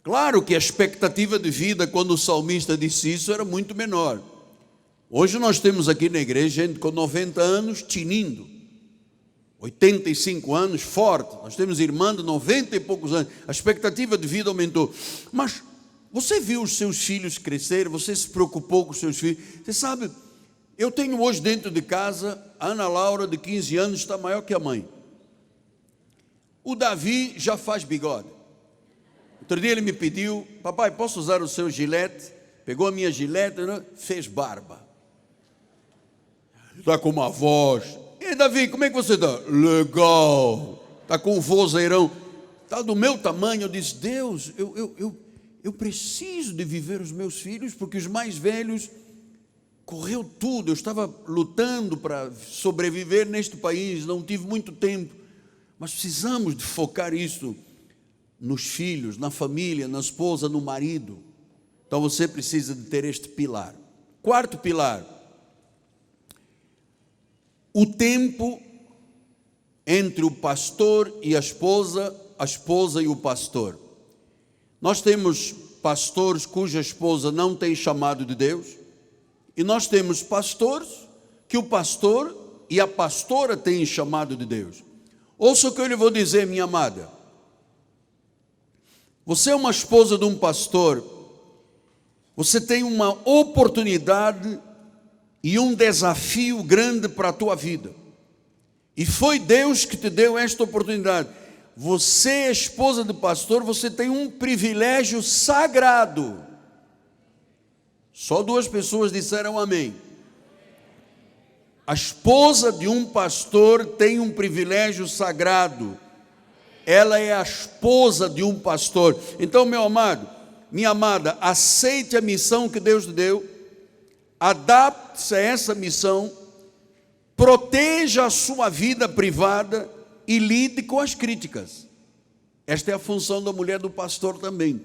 Claro que a expectativa de vida, quando o salmista disse isso, era muito menor. Hoje nós temos aqui na igreja gente com 90 anos tinindo, 85 anos forte. Nós temos irmã de 90 e poucos anos. A expectativa de vida aumentou. Mas você viu os seus filhos crescer? Você se preocupou com os seus filhos? Você sabe, eu tenho hoje dentro de casa a Ana Laura, de 15 anos, está maior que a mãe. O Davi já faz bigode. Outro dia ele me pediu: papai, posso usar o seu gilete? Pegou a minha gilete, né? Fez barba. Está com uma voz. E Davi, como é que você está? Legal. Está com um vozeirão. Está do meu tamanho. Eu disse: Deus, eu preciso de viver os meus filhos, porque os mais velhos correu tudo. Eu estava lutando para sobreviver neste país, não tive muito tempo. Mas precisamos de focar isso nos filhos, na família, na esposa, no marido. Então você precisa de ter este pilar. Quarto pilar: o tempo entre o pastor e a esposa e o pastor. Nós temos pastores cuja esposa não tem chamado de Deus, e nós temos pastores que o pastor e a pastora têm chamado de Deus. Ouça o que eu lhe vou dizer, minha amada. Você é uma esposa de um pastor, você tem uma oportunidade e um desafio grande para a tua vida. E foi Deus que te deu esta oportunidade. Você é esposa de pastor, você tem um privilégio sagrado. Só 2 pessoas disseram amém. A esposa de um pastor tem um privilégio sagrado. Ela é a esposa de um pastor. Então, meu amado, minha amada, aceite a missão que Deus te deu, adapte-se a essa missão, proteja a sua vida privada e lide com as críticas. Esta é a função da mulher do pastor também.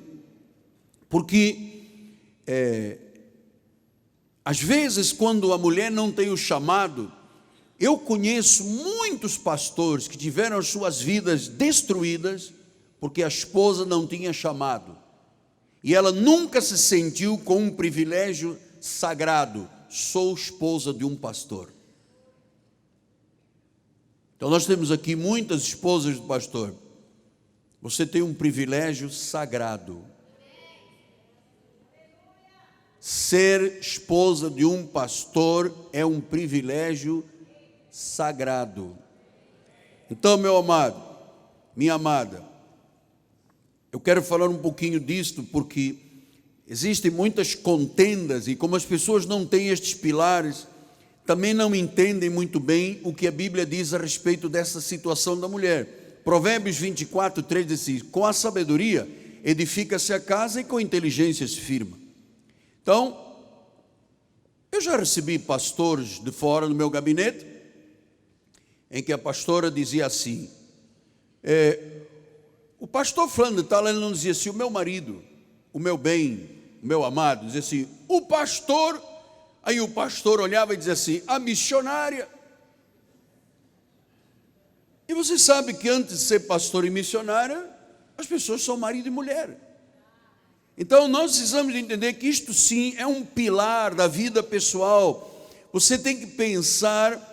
Porque, às vezes, quando a mulher não tem o chamado, eu conheço muitos pastores que tiveram as suas vidas destruídas porque a esposa não tinha chamado. E ela nunca se sentiu com um privilégio sagrado: sou esposa de um pastor. Então nós temos aqui muitas esposas de pastor. Você tem um privilégio sagrado. Ser esposa de um pastor é um privilégio sagrado. Então, meu amado, minha amada, eu quero falar um pouquinho disto porque existem muitas contendas e como as pessoas não têm estes pilares, também não entendem muito bem o que a Bíblia diz a respeito dessa situação da mulher. Provérbios 24, 3 diz assim: com a sabedoria edifica-se a casa e com a inteligência se firma. Então, eu já recebi pastores de fora no meu gabinete, em que a pastora dizia assim, o pastor fulano de tal, ele não dizia assim, o meu marido, o meu bem, o meu amado, dizia assim, o pastor, aí o pastor olhava e dizia assim, a missionária. E você sabe que antes de ser pastor e missionária, as pessoas são marido e mulher. Então nós precisamos entender que isto sim é um pilar da vida pessoal. Você tem que pensar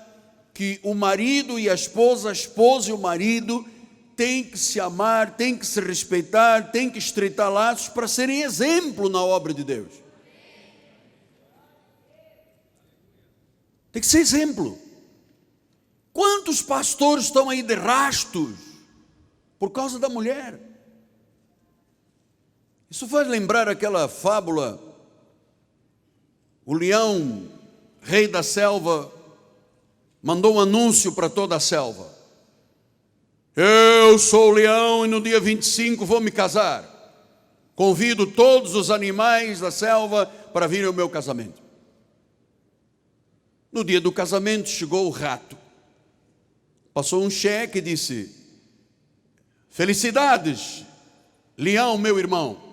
que o marido e a esposa e o marido têm que se amar, têm que se respeitar, têm que estreitar laços para serem exemplo na obra de Deus. Tem que ser exemplo. Quantos pastores estão aí de rastos por causa da mulher? Isso faz lembrar aquela fábula, o leão, rei da selva, mandou um anúncio para toda a selva. Eu sou o leão e no dia 25 vou me casar. Convido todos os animais da selva para virem ao meu casamento. No dia do casamento chegou o rato. Passou um cheque e disse, felicidades, leão, meu irmão.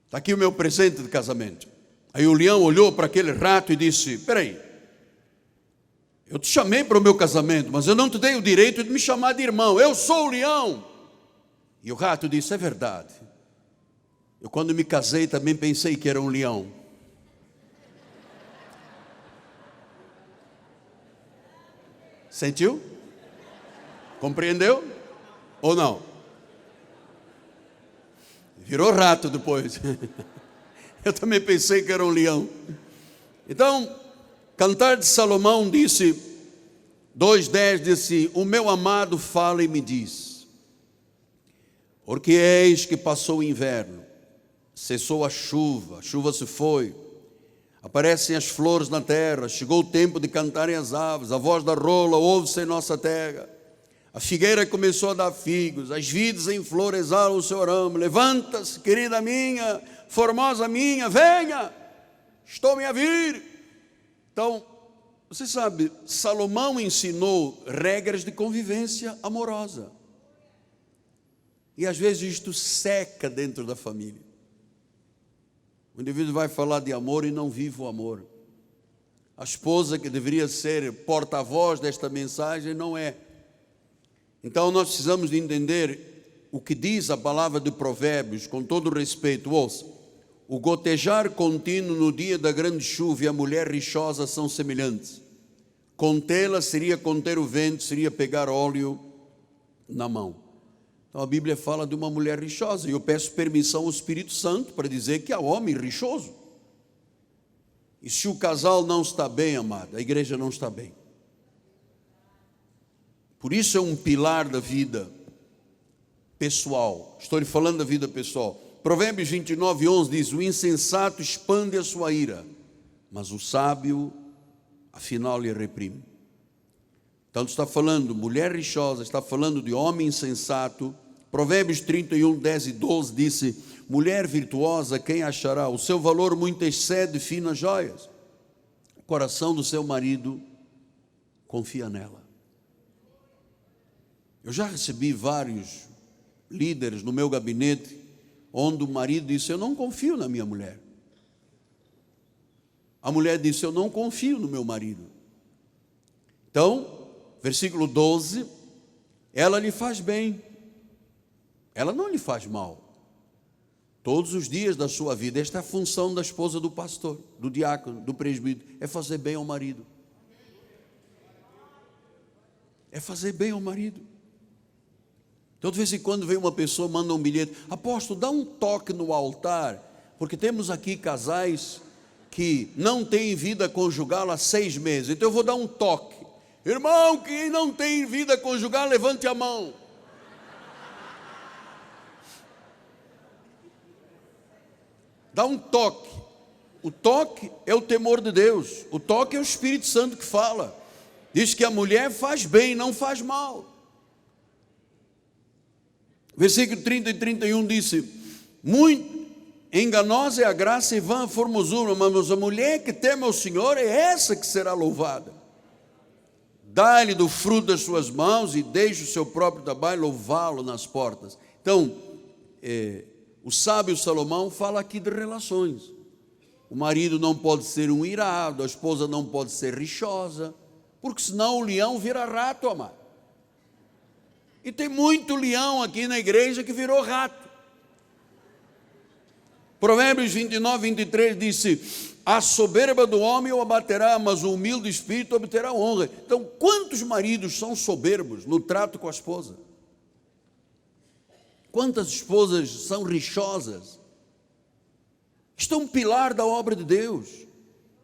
Está aqui o meu presente de casamento. Aí o leão olhou para aquele rato e disse, espera aí, eu te chamei para o meu casamento, mas eu não te dei o direito de me chamar de irmão, eu sou o leão. E o rato disse, é verdade, eu quando me casei também pensei que era um leão. Sentiu? Compreendeu? Ou não? Virou rato depois. Eu também pensei que era um leão. Então, Cantar de Salomão disse, 2:10 disse, o meu amado fala e me diz, porque eis que passou o inverno, cessou a chuva se foi, aparecem as flores na terra, chegou o tempo de cantarem as aves, a voz da rola ouve-se em nossa terra, a figueira começou a dar figos, as vides em flor exalam o seu arame, levanta-se, querida minha, formosa minha, venha, estou-me a vir. Então, você sabe, Salomão ensinou regras de convivência amorosa. E às vezes isto seca dentro da família. O indivíduo vai falar de amor e não vive o amor. A esposa que deveria ser porta-voz desta mensagem não é. Então nós precisamos de entender o que diz a palavra de Provérbios, com todo o respeito, ouça. O gotejar contínuo no dia da grande chuva e a mulher rixosa são semelhantes. Contê-la seria conter o vento, seria pegar óleo na mão. Então a Bíblia fala de uma mulher rixosa, e eu peço permissão ao Espírito Santo para dizer que há homem rixoso. E se o casal não está bem, amado, a igreja não está bem. Por isso é um pilar da vida pessoal. Estou lhe falando da vida pessoal. Provérbios 29:11 diz, o insensato expande a sua ira, mas o sábio, afinal, lhe reprime. Então está falando mulher rixosa, está falando de homem insensato. Provérbios 31:10 e 12 disse, mulher virtuosa, quem achará? O seu valor muito excede finas joias. O coração do seu marido confia nela. Eu já recebi vários líderes no meu gabinete, onde o marido disse, eu não confio na minha mulher. A mulher disse, eu não confio no meu marido. Então, versículo 12, ela lhe faz bem, ela não lhe faz mal. Todos os dias da sua vida, esta é a função da esposa do pastor, do diácono, do presbítero, é fazer bem ao marido. É fazer bem ao marido. Então, de vez em quando vem uma pessoa, manda um bilhete, apóstolo, dá um toque no altar, porque temos aqui casais que não tem vida conjugal há 6 meses. Então eu vou dar um toque. Irmão, quem não tem vida conjugal, levante a mão. Dá um toque. O toque é o temor de Deus. O toque é o Espírito Santo que fala. Diz que a mulher faz bem, não faz mal. Versículo 30 e 31 disse: muito enganosa é a graça e vã a formosura, mas a mulher que teme ao Senhor é essa que será louvada. Dá-lhe do fruto das suas mãos e deixe o seu próprio trabalho louvá-lo nas portas. Então, o sábio Salomão fala aqui de relações. O marido não pode ser um irado, a esposa não pode ser rixosa, porque senão o leão vira rato, amado. E tem muito leão aqui na igreja que virou rato. Provérbios 29, 23 disse: a soberba do homem o abaterá, mas o humilde espírito obterá honra. Então, quantos maridos são soberbos no trato com a esposa? Quantas esposas são rixosas? Isto é um pilar da obra de Deus.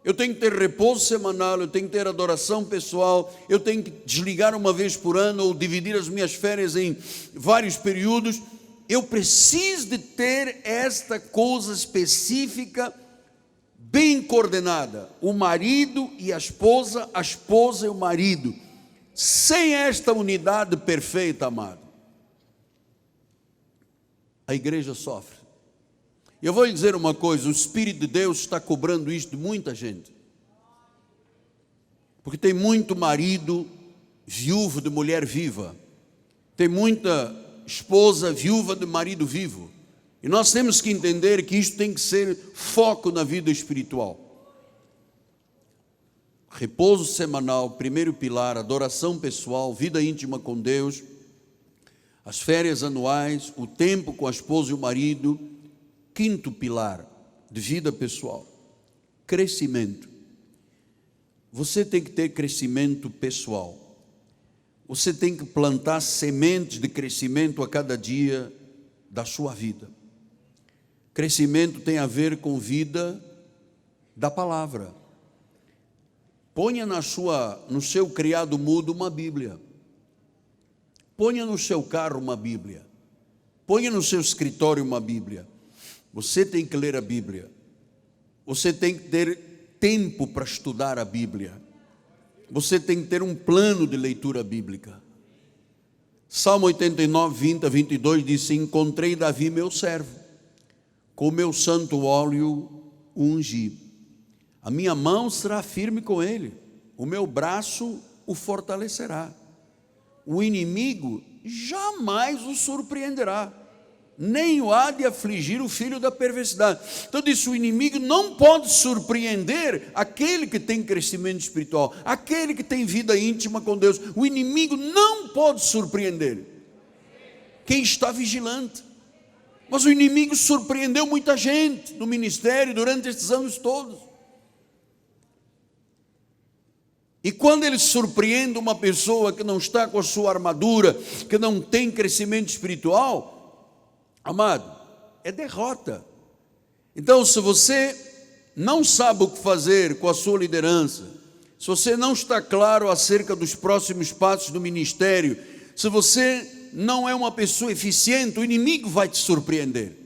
Eu tenho que ter repouso semanal, eu tenho que ter adoração pessoal, eu tenho que desligar uma vez por ano ou dividir as minhas férias em vários períodos. Eu preciso de ter esta coisa específica bem coordenada. O marido e a esposa e o marido. Sem esta unidade perfeita, amado, a igreja sofre. Eu vou lhe dizer uma coisa: o Espírito de Deus está cobrando isto de muita gente. Porque tem muito marido viúvo de mulher viva. Tem muita esposa viúva de marido vivo. E nós temos que entender que isto tem que ser foco na vida espiritual. Repouso semanal, primeiro pilar, adoração pessoal, vida íntima com Deus, as férias anuais, o tempo com a esposa e o marido. Quinto pilar de vida pessoal, crescimento. Você tem que ter crescimento pessoal. Você tem que plantar sementes de crescimento a cada dia da sua vida. Crescimento tem a ver com vida da palavra. Ponha no seu criado mudo uma Bíblia. Ponha no seu carro uma Bíblia. Ponha no seu escritório uma Bíblia. Você tem que ler a Bíblia. Você tem que ter tempo para estudar a Bíblia. Você tem que ter um plano de leitura bíblica. Salmo 89, 20 a 22 diz: encontrei Davi meu servo, com meu santo óleo o ungi. A minha mão será firme com ele, o meu braço o fortalecerá. O inimigo jamais o surpreenderá, nem o há de afligir o filho da perversidade. Então disse: o inimigo não pode surpreender aquele que tem crescimento espiritual, aquele que tem vida íntima com Deus. O inimigo não pode surpreender quem está vigilante. Mas o inimigo surpreendeu muita gente no ministério durante estes anos todos. E quando ele surpreende uma pessoa que não está com a sua armadura, que não tem crescimento espiritual, amado, é derrota. Então, se você não sabe o que fazer com a sua liderança, se você não está claro acerca dos próximos passos do ministério, se você não é uma pessoa eficiente, o inimigo vai te surpreender.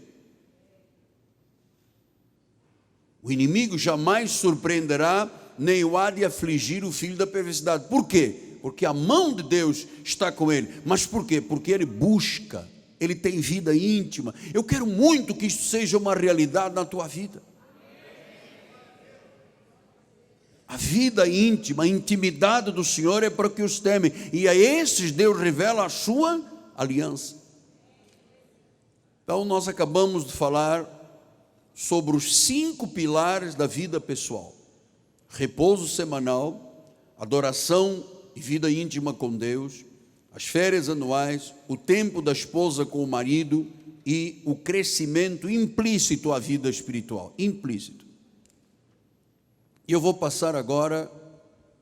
O inimigo jamais surpreenderá, nem o há de afligir o filho da perversidade. Por quê? Porque a mão de Deus está com ele. Mas por quê? Porque ele busca. Ele tem vida íntima. Eu quero muito que isso seja uma realidade na tua vida. A vida íntima, a intimidade do Senhor é para que os temem. E a esses Deus revela a sua aliança. Então nós acabamos de falar sobre os 5 pilares da vida pessoal: repouso semanal, adoração e vida íntima com Deus, as férias anuais, o tempo da esposa com o marido e o crescimento implícito à vida espiritual, implícito. E eu vou passar agora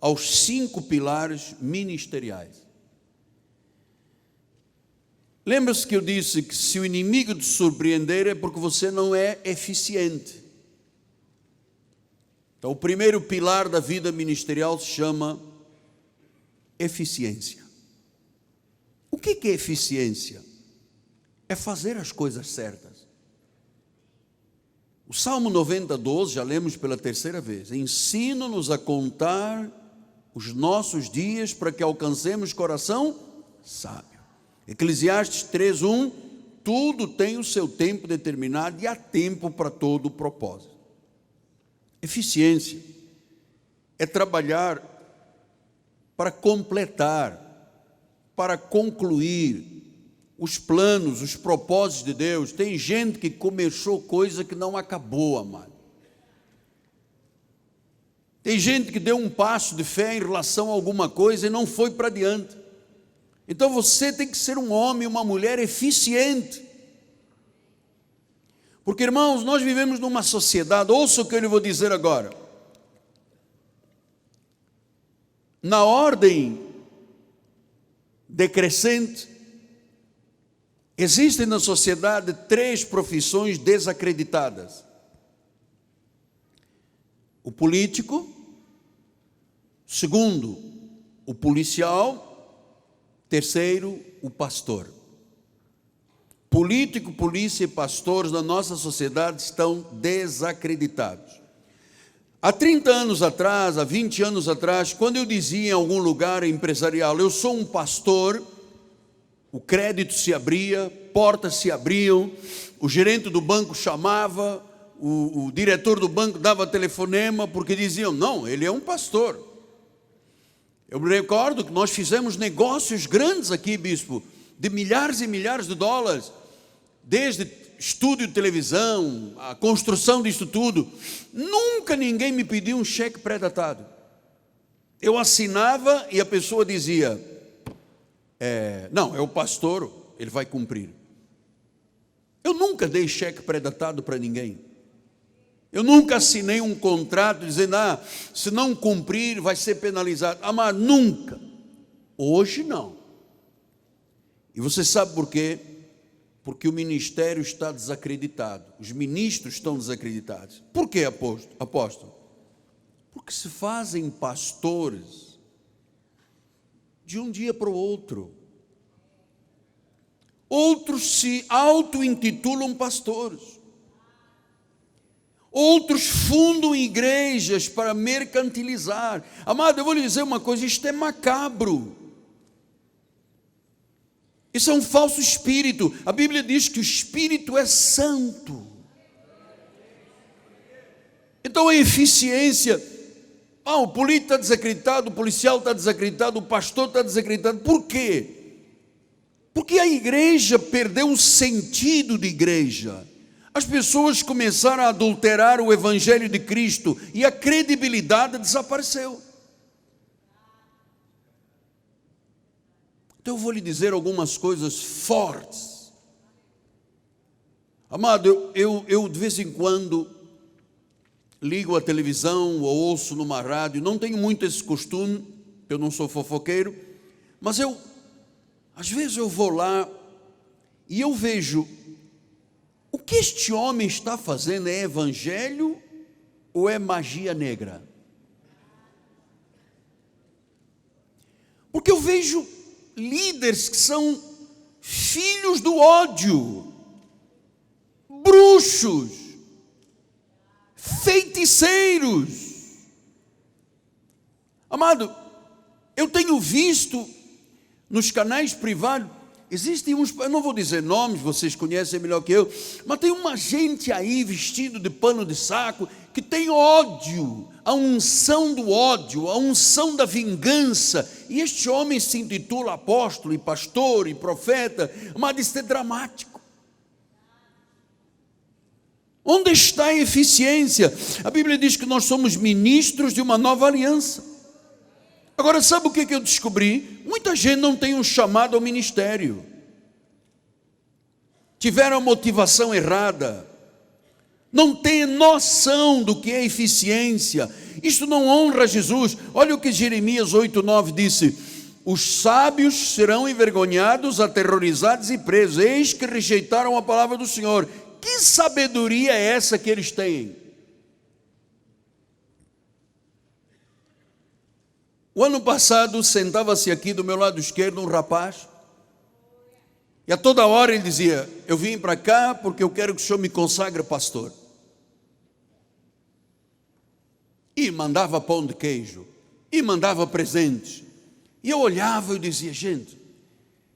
aos 5 pilares ministeriais. Lembra-se que eu disse que se o inimigo te surpreender é porque você não é eficiente. Então, o primeiro pilar da vida ministerial se chama eficiência. O que é eficiência? É fazer as coisas certas. O Salmo 90:12, já lemos pela terceira vez: ensina-nos a contar os nossos dias para que alcancemos coração sábio. Eclesiastes 3:1, tudo tem o seu tempo determinado e há tempo para todo o propósito. Eficiência é trabalhar para completar, para concluir os planos, os propósitos de Deus. Tem gente que começou coisa que não acabou, amado. Tem gente que deu um passo de fé em relação a alguma coisa e não foi para diante. Então você tem que ser um homem, uma mulher eficiente. Porque, irmãos, nós vivemos numa sociedade, ouça o que eu lhe vou dizer agora. Na ordem decrescente, existem na sociedade 3 profissões desacreditadas: o político, segundo, o policial, terceiro, o pastor. Político, polícia e pastores na nossa sociedade estão desacreditados. Há 30 anos atrás, há 20 anos atrás, quando eu dizia em algum lugar empresarial, eu sou um pastor, o crédito se abria, portas se abriam, o gerente do banco chamava, o diretor do banco dava telefonema, porque diziam, não, ele é um pastor. Eu me recordo que nós fizemos negócios grandes aqui, bispo, de milhares e milhares de dólares, desde estúdio de televisão, a construção disso tudo. Nunca ninguém me pediu um cheque pré-datado. Eu assinava e a pessoa dizia, não, é o pastor, ele vai cumprir. Eu nunca dei cheque pré-datado para ninguém. Eu nunca assinei um contrato dizendo, se não cumprir vai ser penalizado. Mas nunca. Hoje não. E você sabe por quê? Porque o ministério está desacreditado. Os ministros estão desacreditados. Por quê, apóstolo? Porque se fazem pastores de um dia para o outro. Outros se auto-intitulam pastores. Outros fundam igrejas para mercantilizar. Amado, eu vou lhe dizer uma coisa, isto é macabro. Isso é um falso espírito. A Bíblia diz que o espírito é santo. Então a eficiência, o político está desacreditado, o policial está desacreditado, o pastor está desacreditado. Por quê? Porque a igreja perdeu o sentido de igreja. As pessoas começaram a adulterar o evangelho de Cristo e a credibilidade desapareceu. Então eu vou lhe dizer algumas coisas fortes. Amado, eu de vez em quando ligo a televisão ou ouço numa rádio, não tenho muito esse costume, eu não sou fofoqueiro, mas às vezes eu vou lá e eu vejo, o que este homem está fazendo é evangelho ou é magia negra? Porque eu vejo líderes que são filhos do ódio, bruxos, feiticeiros. Amado, eu tenho visto nos canais privados, existem uns, eu não vou dizer nomes, vocês conhecem melhor que eu, mas tem uma gente aí vestido de pano de saco, que tem ódio, a unção do ódio, a unção da vingança, e este homem se intitula apóstolo, e pastor, e profeta, mas isso é dramático. Onde está a eficiência? A Bíblia diz que nós somos ministros de uma nova aliança. Agora, sabe o que eu descobri? Muita gente não tem um chamado ao ministério. Tiveram a motivação errada. Não tem noção do que é eficiência. Isto não honra Jesus. Olha o que Jeremias 8:9 disse: os sábios serão envergonhados, aterrorizados e presos. Eis que rejeitaram a palavra do Senhor. Que sabedoria é essa que eles têm? O ano passado, sentava-se aqui do meu lado esquerdo um rapaz, e a toda hora ele dizia: eu vim para cá porque eu quero que o senhor me consagre pastor. E mandava pão de queijo, e mandava presentes. E eu olhava e dizia: gente,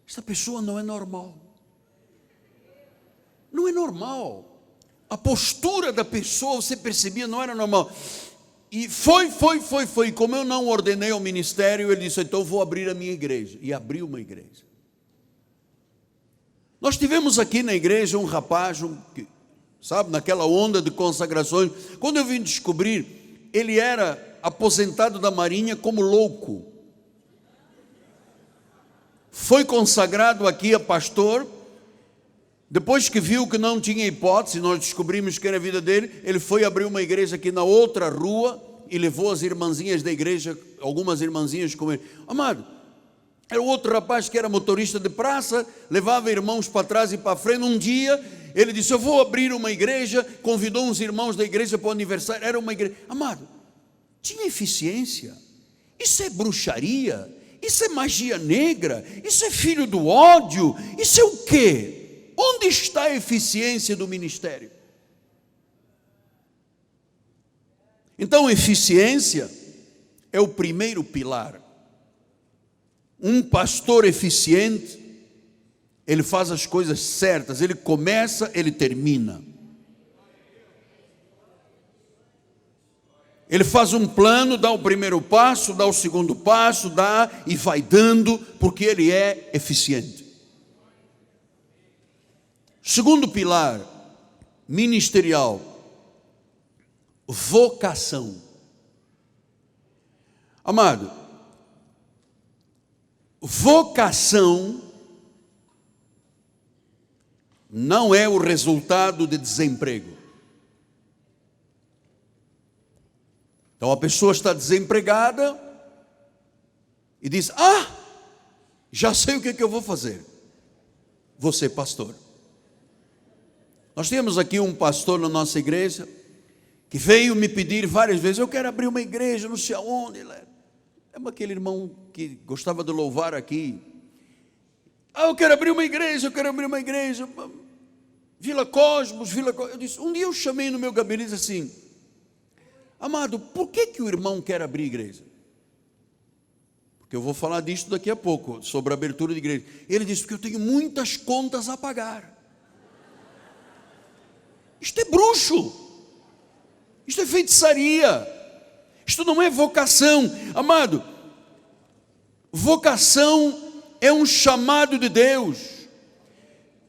esta pessoa não é normal. Não é normal. A postura da pessoa, você percebia, não era normal. E foi. Como eu não ordenei ao ministério, ele disse: então vou abrir a minha igreja. E abriu uma igreja. Nós tivemos aqui na igreja um rapaz, sabe, naquela onda de consagrações. Quando eu vim descobrir, ele era aposentado da Marinha como louco. Foi consagrado aqui a pastor. Depois que viu que não tinha hipótese, nós descobrimos que era a vida dele, ele foi abrir uma igreja aqui na outra rua e levou as irmãzinhas da igreja, algumas irmãzinhas com ele. Amado, era outro rapaz que era motorista de praça, levava irmãos para trás e para frente. Um dia ele disse: eu vou abrir uma igreja, convidou uns irmãos da igreja para o aniversário. Era uma igreja, amado, tinha eficiência. Isso é bruxaria, isso é magia negra, isso é filho do ódio, isso é o quê? Onde está a eficiência do ministério? Então, eficiência é o primeiro pilar. Um pastor eficiente, ele faz as coisas certas, ele começa, ele termina. Ele faz um plano, dá o primeiro passo, dá o segundo passo, dá e vai dando, porque ele é eficiente. Segundo pilar ministerial, vocação. Amado, vocação não é o resultado de desemprego. Então a pessoa está desempregada e diz: já sei o que eu vou fazer. Vou ser pastor. Nós temos aqui um pastor na nossa igreja que veio me pedir várias vezes: eu quero abrir uma igreja, não sei aonde. É aquele irmão que gostava de louvar aqui. Eu quero abrir uma igreja, Vila Cosmos. Eu disse, um dia eu chamei no meu gabinete e disse assim: amado, por que o irmão quer abrir igreja? Porque eu vou falar disto daqui a pouco, sobre a abertura de igreja. Ele disse: porque eu tenho muitas contas a pagar. Isto é bruxo, isto é feitiçaria, isto não é vocação. Amado, vocação é um chamado de Deus,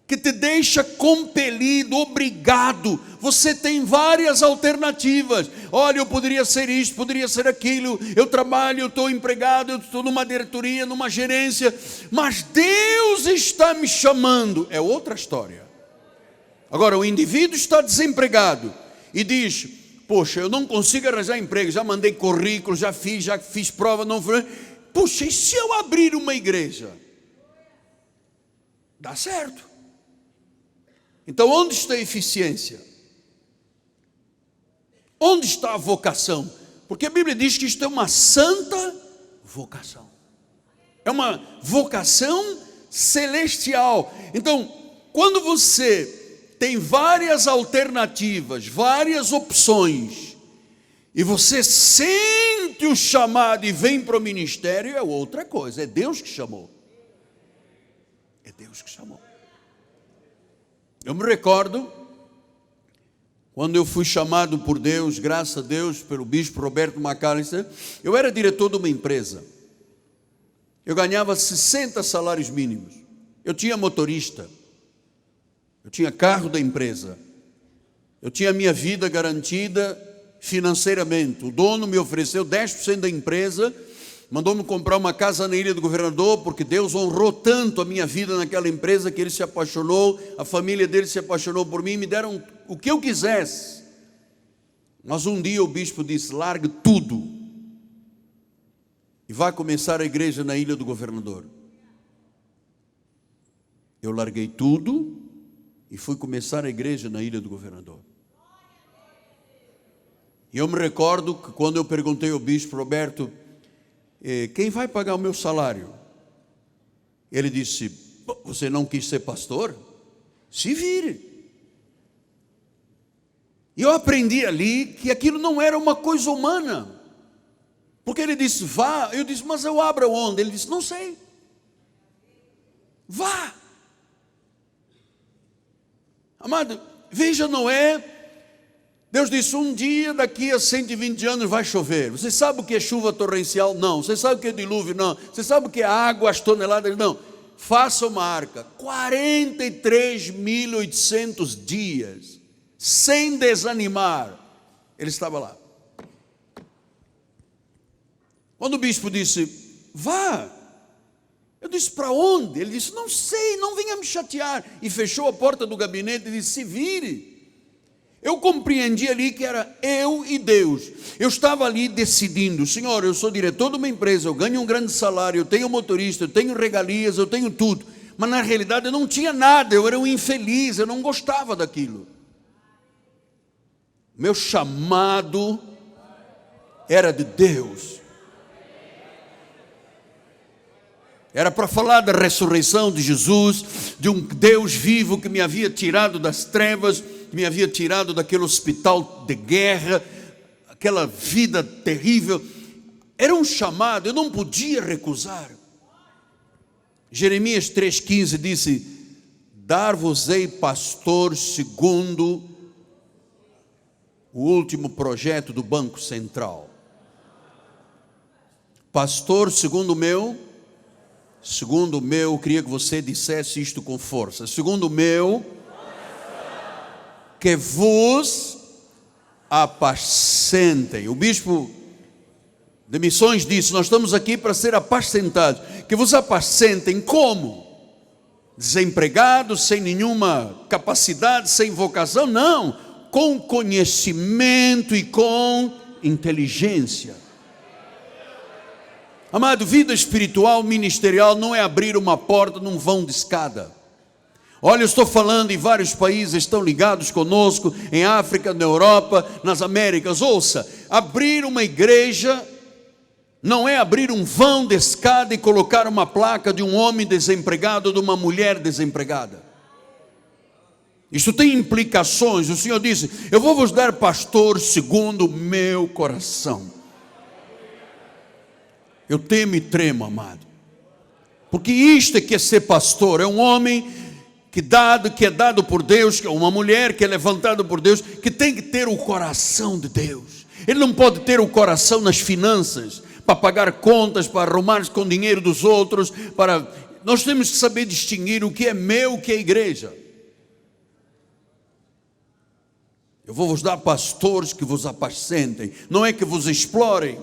que te deixa compelido, obrigado. Você tem várias alternativas. Olha, eu poderia ser isto, poderia ser aquilo. Eu trabalho, eu estou empregado, eu estou numa diretoria, numa gerência. Mas Deus está me chamando. É outra história. Agora, o indivíduo está desempregado e diz: poxa, eu não consigo arranjar emprego. Já mandei currículo, já fiz prova, não foi. Puxa, e se eu abrir uma igreja? Dá certo. Então, onde está a eficiência? Onde está a vocação? Porque a Bíblia diz que isto é uma santa vocação. É uma vocação celestial. Então, quando você tem várias alternativas, várias opções, e você sente o chamado e vem para o ministério, é outra coisa. É Deus que chamou. É Deus que chamou. Eu me recordo, quando eu fui chamado por Deus, graças a Deus, pelo bispo Roberto McAllister, eu era diretor de uma empresa. Eu ganhava 60 salários mínimos. Eu tinha motorista. Eu tinha carro da empresa. Eu tinha a minha vida garantida financeiramente. O dono me ofereceu 10% da empresa, mandou-me comprar uma casa na Ilha do Governador, porque Deus honrou tanto a minha vida naquela empresa que ele se apaixonou, a família dele se apaixonou por mim, me deram o que eu quisesse. Mas um dia o bispo disse: largue tudo e vai começar a igreja na Ilha do Governador. Eu larguei tudo e fui começar a igreja na Ilha do Governador. E eu me recordo que quando eu perguntei ao bispo Roberto, quem vai pagar o meu salário? Ele disse: você não quis ser pastor? Se vire. E eu aprendi ali que aquilo não era uma coisa humana. Porque ele disse: vá. Eu disse: mas eu abro onde? Ele disse: não sei. Vá. Amado, veja Noé. Deus disse: um dia, daqui a 120 anos vai chover. Você sabe o que é chuva torrencial? Não. Você sabe o que é dilúvio? Não. Você sabe o que é água, as toneladas? Não. Faça uma arca. 43.800 dias, sem desanimar, ele estava lá. Quando o bispo disse: vá. Eu disse: para onde? Ele disse: não sei, não venha me chatear. E fechou a porta do gabinete e disse: se vire. Eu compreendi ali que era eu e Deus. Eu estava ali decidindo: Senhor, eu sou diretor de uma empresa, eu ganho um grande salário, eu tenho motorista, eu tenho regalias, eu tenho tudo. Mas na realidade eu não tinha nada, eu era um infeliz, eu não gostava daquilo. Meu chamado era de Deus. Era para falar da ressurreição de Jesus, de um Deus vivo que me havia tirado das trevas, que me havia tirado daquele hospital de guerra, aquela vida terrível. Era um chamado, eu não podia recusar. Jeremias 3,15 disse: dar-vos-ei pastor segundo o último projeto do Banco Central. Pastor segundo o meu, eu queria que você dissesse isto com força. Segundo o meu, que vos apacentem. O bispo de missões disse: nós estamos aqui para ser apacentados. Que vos apacentem como? Desempregados, sem nenhuma capacidade, sem vocação? Não, com conhecimento e com inteligência. Amado, vida espiritual, ministerial não é abrir uma porta num vão de escada. Olha, eu estou falando em vários países, estão ligados conosco, em África, na Europa, nas Américas. Ouça, abrir uma igreja não é abrir um vão de escada e colocar uma placa de um homem desempregado ou de uma mulher desempregada. Isso tem implicações. O Senhor disse: eu vou vos dar pastor segundo o meu coração. Eu temo e tremo, amado, porque isto é que é ser pastor. É um homem que é dado por Deus, que é uma mulher que é levantada por Deus, que tem que ter o coração de Deus. Ele não pode ter o coração nas finanças, para pagar contas, para arrumar com o dinheiro dos outros. Nós temos que saber distinguir o que é meu, o que é igreja. Eu vou vos dar pastores que vos apacentem, não é que vos explorem,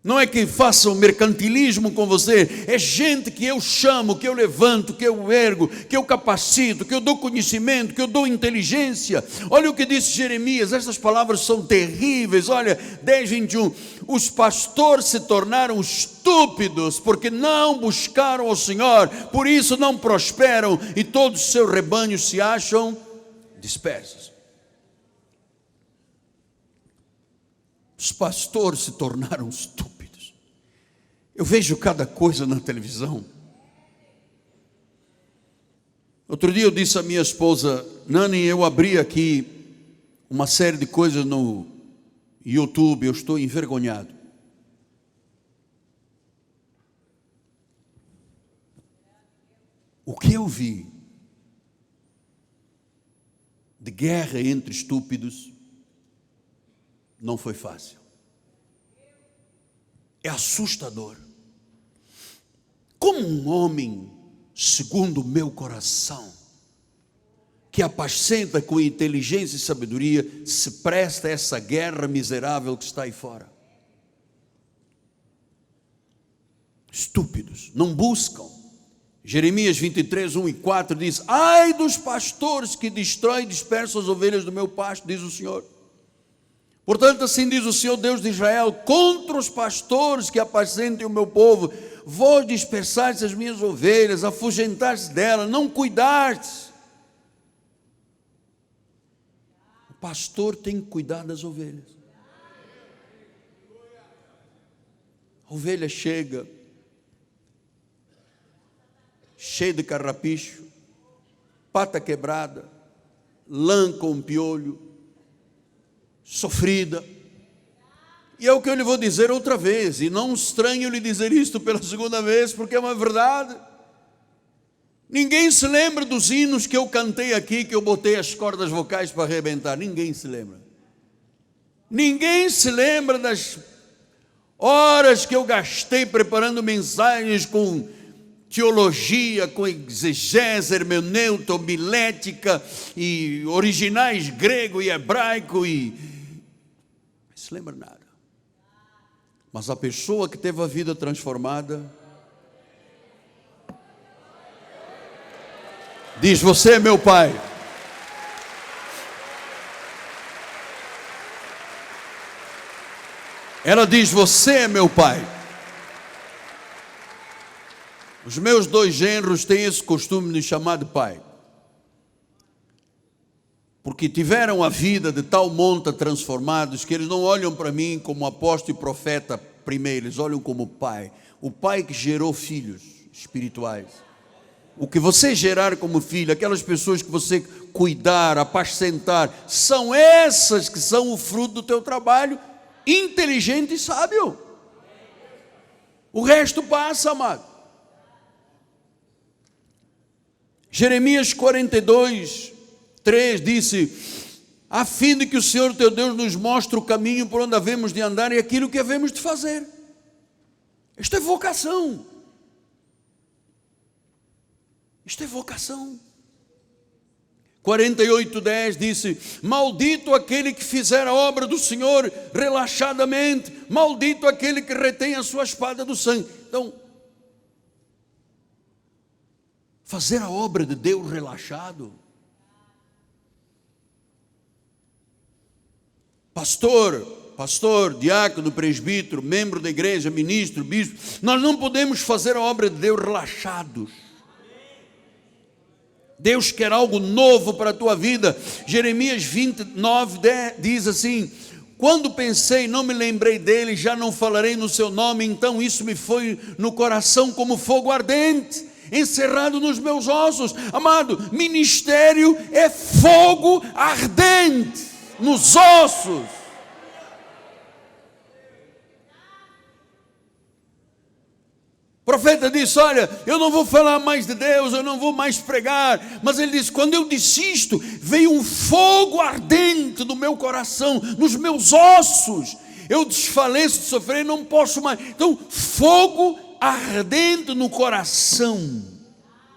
não é que façam mercantilismo com você. É gente que eu chamo, que eu levanto, que eu ergo, que eu capacito, que eu dou conhecimento, que eu dou inteligência. Olha o que disse Jeremias, essas palavras são terríveis. Olha, 10:21, os pastores se tornaram estúpidos, porque não buscaram o Senhor, por isso não prosperam, e todos os seus rebanhos se acham dispersos. Os pastores se tornaram estúpidos. Eu vejo cada coisa na televisão. Outro dia eu disse à minha esposa: Nani, eu abri aqui uma série de coisas no YouTube, eu estou envergonhado. O que eu vi de guerra entre estúpidos não foi fácil. É assustador. Como um homem segundo o meu coração, que apacenta com inteligência e sabedoria, se presta a essa guerra miserável que está aí fora. Estúpidos, não buscam. Jeremias 23:1-4 diz: ai dos pastores que destroem e dispersam as ovelhas do meu pasto, diz o Senhor. Portanto, assim diz o Senhor Deus de Israel: contra os pastores que apacentem o meu povo, vós dispersais as minhas ovelhas, afugentais delas, não cuidares. O pastor tem que cuidar das ovelhas. A ovelha chega, cheia de carrapicho, pata quebrada, lã com piolho, sofrida. E é o que eu lhe vou dizer outra vez, e não estranho lhe dizer isto pela segunda vez, porque é uma verdade. Ninguém se lembra dos hinos que eu cantei aqui, que eu botei as cordas vocais para arrebentar. Ninguém se lembra. Ninguém se lembra das horas que eu gastei preparando mensagens com teologia, com exegese, hermenêutica, homilética e originais grego e hebraico e não se lembra nada. Mas a pessoa que teve a vida transformada diz: você é meu pai. Ela diz: você é meu pai. Os meus 2 genros têm esse costume de me chamar de pai, porque tiveram a vida de tal monta transformados que eles não olham para mim como apóstolo e profeta primeiro, eles olham como pai, o pai que gerou filhos espirituais. O que você gerar como filho, aquelas pessoas que você cuidar, apacentar, são essas que são o fruto do teu trabalho inteligente e sábio. O resto passa, amado. Jeremias 42, 3 disse: a fim de que o Senhor teu Deus nos mostre o caminho por onde havemos de andar e aquilo que havemos de fazer. Isto é vocação. Isto é vocação. 48:10 disse: maldito aquele que fizer a obra do Senhor relaxadamente, maldito aquele que retém a sua espada do sangue. Então, fazer a obra de Deus relaxado. Pastor, diácono, presbítero, membro da igreja, ministro, bispo, nós não podemos fazer a obra de Deus relaxados. Deus quer algo novo para a tua vida. Jeremias 29:10 diz assim: quando pensei, não me lembrei dele, já não falarei no seu nome, então isso me foi no coração como fogo ardente, encerrado nos meus ossos. Amado, ministério é fogo ardente nos ossos. O profeta disse: olha, eu não vou falar mais de Deus, eu não vou mais pregar. Mas ele disse: quando eu disse isto, veio um fogo ardente do meu coração, nos meus ossos. Eu desfaleço de sofrer, não posso mais. Então, fogo ardente no coração.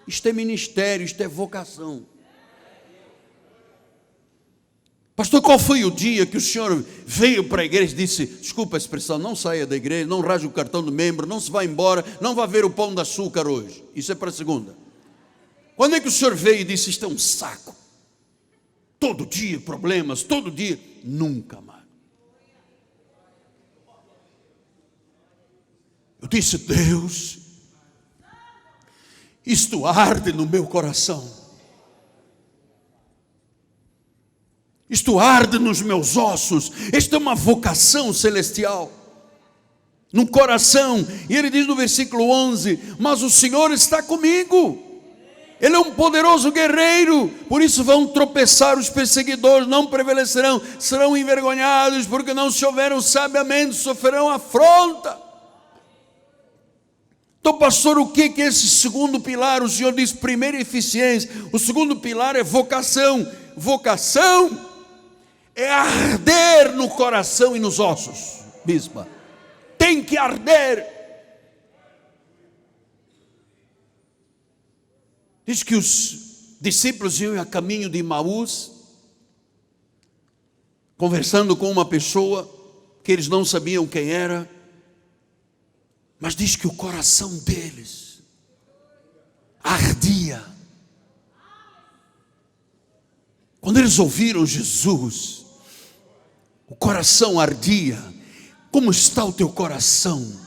Isto é ministério, isto é vocação. Pastor, qual foi o dia que o senhor veio para a igreja e disse: desculpa a expressão, não saia da igreja, não rasgue o cartão do membro, não se vá embora, não vá ver o pão de açúcar hoje? Isso é para a segunda. Quando é que o senhor veio e disse: isto é um saco, todo dia problemas, todo dia? Nunca mais. Eu disse: Deus, isto arde no meu coração. Isto arde nos meus ossos. Esta é uma vocação celestial no coração. E ele diz no versículo 11: mas o Senhor está comigo. Ele é um poderoso guerreiro. Por isso vão tropeçar os perseguidores, não prevalecerão, serão envergonhados, porque não se houveram sabiamente, sofrerão afronta. Então, pastor, o que é esse segundo pilar? O Senhor diz: primeiro, eficiência. O segundo pilar é vocação. Vocação é arder no coração e nos ossos, bispa. Tem que arder. Diz que os discípulos iam a caminho de Emaús, conversando com uma pessoa que eles não sabiam quem era, mas diz que o coração deles ardia. Quando eles ouviram Jesus, o coração ardia. Como está o teu coração?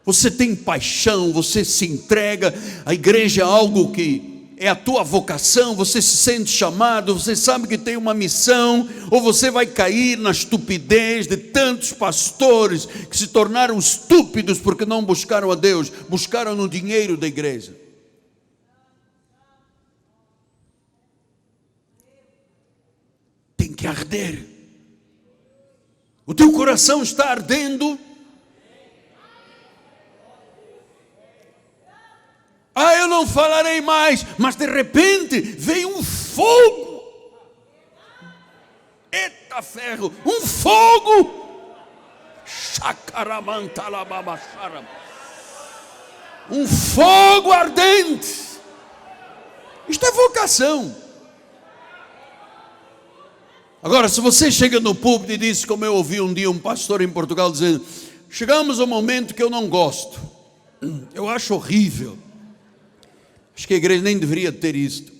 Você tem paixão, você se entrega. A igreja é algo que é a tua vocação, você se sente chamado, você sabe que tem uma missão, ou você vai cair na estupidez de tantos pastores que se tornaram estúpidos porque não buscaram a Deus, buscaram no dinheiro da igreja. Tem que arder. O teu coração está ardendo. Eu não falarei mais, mas de repente veio um fogo. Eita ferro, um fogo. Um fogo ardente. Isto é vocação. Agora, se você chega no púlpito e diz, como eu ouvi um dia um pastor em Portugal dizendo, chegamos ao momento que eu não gosto, eu acho horrível, acho que a igreja nem deveria ter isto.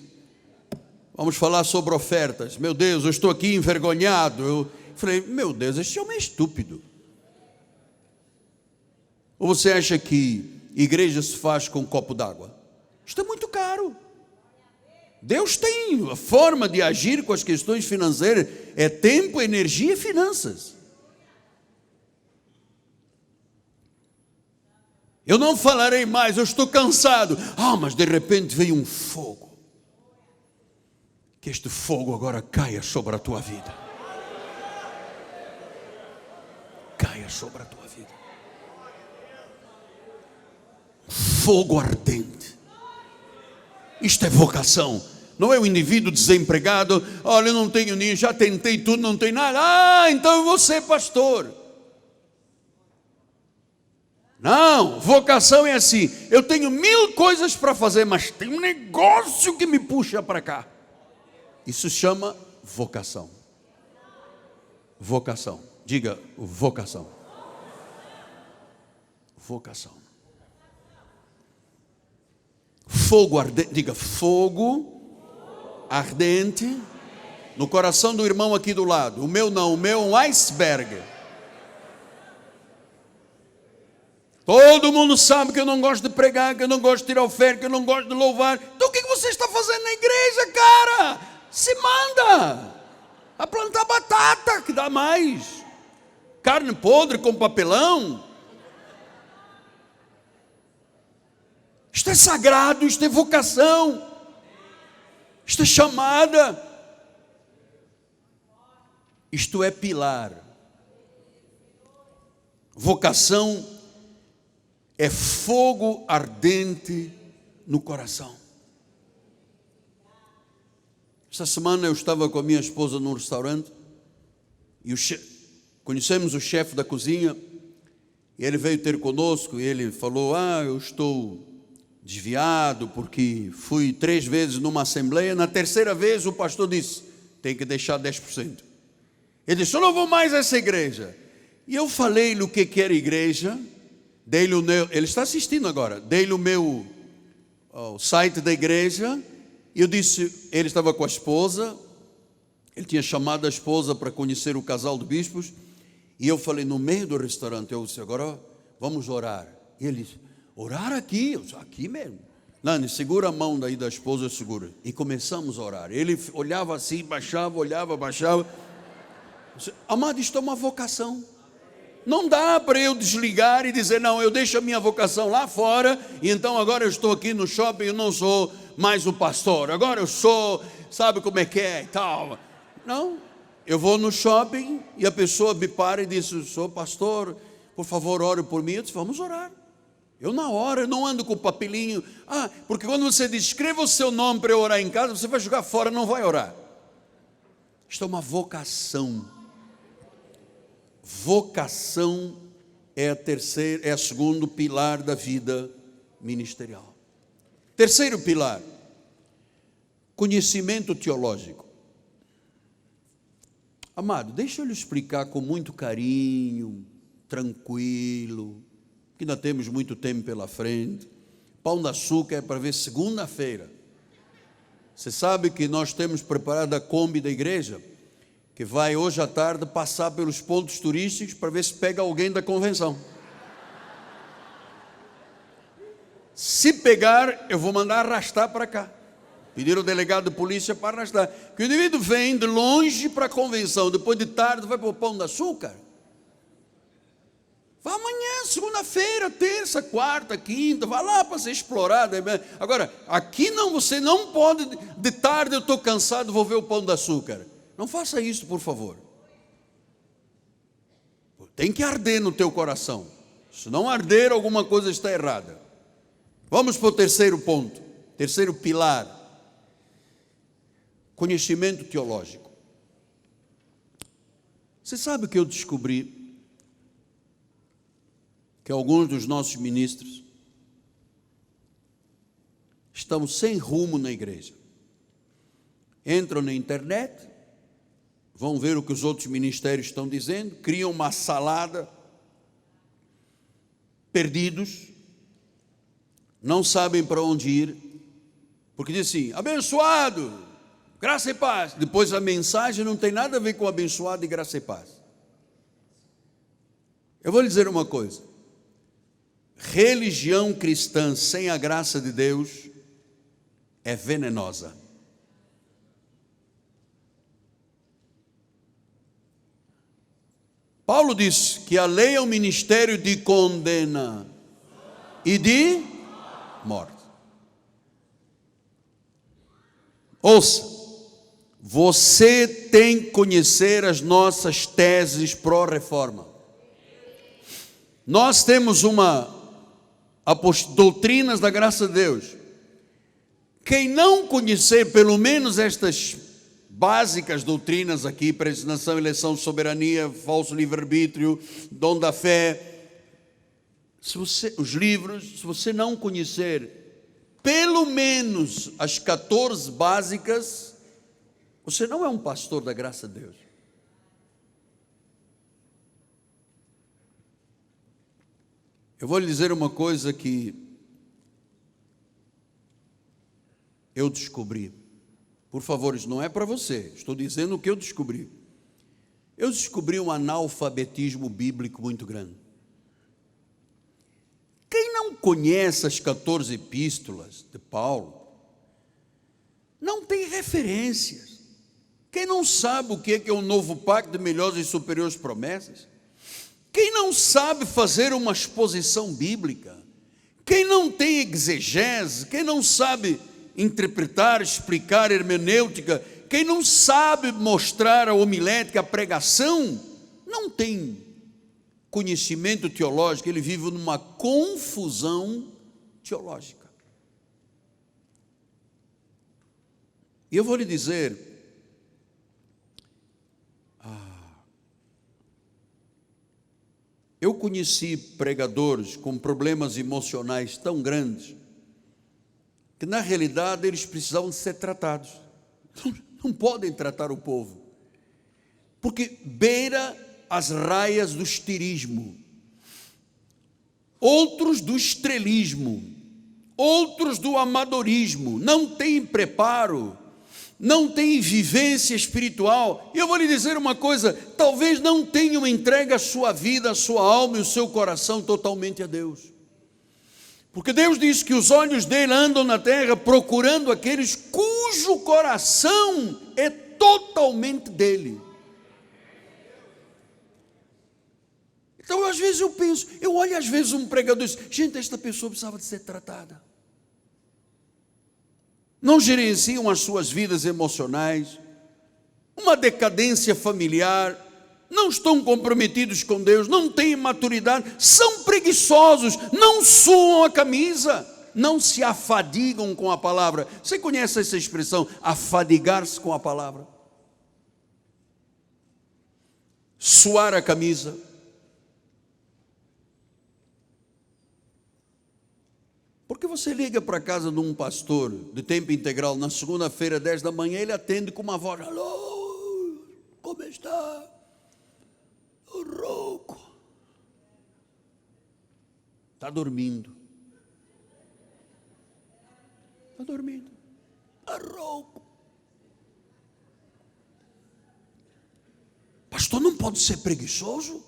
Vamos falar sobre ofertas. Meu Deus, eu estou aqui envergonhado. Eu falei, meu Deus, este homem é estúpido. Ou você acha que igreja se faz com um copo d'água? Isto é muito caro. Deus tem a forma de agir com as questões financeiras, é tempo, energia e finanças. Eu não falarei mais, eu estou cansado. Mas de repente veio um fogo. Que este fogo agora caia sobre a tua vida. Caia sobre a tua vida. Fogo ardente. Isto é vocação. Não é o indivíduo desempregado, olha, eu não tenho nem, já tentei tudo, não tenho nada. Então eu vou ser pastor. Não, vocação é assim, eu tenho 1000 coisas para fazer, mas tem um negócio que me puxa para cá. Isso chama vocação. Vocação, diga vocação. Vocação. Fogo ardente, diga fogo ardente no coração do irmão aqui do lado. O meu não, o meu é um iceberg. Todo mundo sabe que eu não gosto de pregar, que eu não gosto de tirar oferta, que eu não gosto de louvar. Então o que você está fazendo na igreja, cara? Se manda a plantar batata, que dá mais. Carne podre com papelão. Isto é sagrado, isto é vocação. Isto é chamada. Isto é pilar. Vocação é fogo ardente no coração. Esta semana eu estava com a minha esposa num restaurante e conhecemos o chefe da cozinha e ele veio ter conosco e ele falou, eu estou desviado porque fui 3 vezes numa assembleia, na terceira vez o pastor disse, tem que deixar 10%. Ele disse, eu não vou mais a essa igreja. E eu falei-lhe o que era igreja, dei-lhe o meu, ele está assistindo agora, dei-lhe o site da igreja, e eu disse, ele estava com a esposa, ele tinha chamado a esposa para conhecer o casal de bispos, e eu falei no meio do restaurante, eu disse, agora vamos orar. E ele disse, orar aqui? Eu disse, aqui mesmo. Nani, segura a mão daí da esposa, eu seguro. E começamos a orar. Ele olhava assim, baixava, olhava, baixava. Eu disse, amado, isto é uma vocação. Não dá para eu desligar e dizer, não, eu deixo a minha vocação lá fora, e então agora eu estou aqui no shopping, eu não sou mais o pastor, agora eu sou, sabe como é que é e tal. Não, eu vou no shopping e a pessoa me para e diz, sou pastor, por favor, ore por mim. Eu disse, vamos orar. Eu na hora, eu não ando com o papelinho, porque quando você diz, escreva o seu nome para eu orar em casa, você vai jogar fora, não vai orar. Isto é uma vocação. Vocação é o segundo pilar da vida ministerial. Terceiro pilar, conhecimento teológico. Amado, deixa eu lhe explicar com muito carinho, tranquilo, que ainda temos muito tempo pela frente. Pão de açúcar é para ver segunda-feira. Você sabe que nós temos preparado a Kombi da igreja, que vai hoje à tarde passar pelos pontos turísticos para ver se pega alguém da convenção. Se pegar, eu vou mandar arrastar para cá. Pediram o delegado de polícia para arrastar. Que o indivíduo vem de longe para a convenção, depois de tarde vai para o Pão de Açúcar. Vai amanhã, segunda-feira, terça, quarta, quinta, vai lá para ser explorado. Agora, aqui não, você não pode, de tarde eu estou cansado, vou ver o Pão de Açúcar. Não faça isso, por favor. Tem que arder no teu coração. Se não arder, alguma coisa está errada. Vamos para o terceiro ponto, terceiro pilar. Conhecimento teológico. Você sabe o que eu descobri? Que alguns dos nossos ministros estão sem rumo na igreja. Entram na internet, vão ver o que os outros ministérios estão dizendo, criam uma salada, perdidos, não sabem para onde ir, porque diz assim, abençoado, graça e paz. Depois a mensagem não tem nada a ver com abençoado e graça e paz. Eu vou lhe dizer uma coisa, religião cristã sem a graça de Deus é venenosa. Paulo diz que a lei é um ministério de condena e de morte. Ouça, você tem que conhecer as nossas teses pró-reforma. Nós temos doutrinas da graça de Deus. Quem não conhecer pelo menos estas básicas doutrinas aqui, predestinação, eleição, soberania, falso livre-arbítrio, dom da fé, os livros, se você não conhecer pelo menos as 14 básicas, você não é um pastor da graça de Deus. Eu vou lhe dizer uma coisa que eu descobri. Por favor, isso não é para você, estou dizendo o que eu descobri. Eu descobri um analfabetismo bíblico muito grande. Quem não conhece as 14 epístolas de Paulo, não tem referências. Quem não sabe o que é o novo pacto de melhores e superiores promessas, quem não sabe fazer uma exposição bíblica, quem não tem exegese, quem não sabe interpretar, explicar hermenêutica, quem não sabe mostrar a homilética, a pregação, não tem conhecimento teológico, ele vive numa confusão teológica. E eu vou lhe dizer, eu conheci pregadores com problemas emocionais tão grandes, que na realidade eles precisavam ser tratados. Não podem tratar o povo, porque beira as raias do estirismo, outros do estrelismo, outros do amadorismo, não têm preparo, não têm vivência espiritual. E eu vou lhe dizer uma coisa, talvez não tenham entregue a sua vida, a sua alma e o seu coração totalmente a Deus. Porque Deus diz que os olhos dele andam na terra procurando aqueles cujo coração é totalmente dele. Então, às vezes eu penso, eu olho às vezes um pregador e diz, gente, esta pessoa precisava de ser tratada. Não gerenciam as suas vidas emocionais, uma decadência familiar, não estão comprometidos com Deus, não têm maturidade, são preguiçosos, não suam a camisa, não se afadigam com a palavra. Você conhece essa expressão, afadigar-se com a palavra? Suar a camisa. Porque você liga para a casa de um pastor de tempo integral na segunda-feira, 10 da manhã, ele atende com uma voz, alô, como está? Rouco. Está dormindo. Está dormindo. Está rouco. Pastor, não pode ser preguiçoso?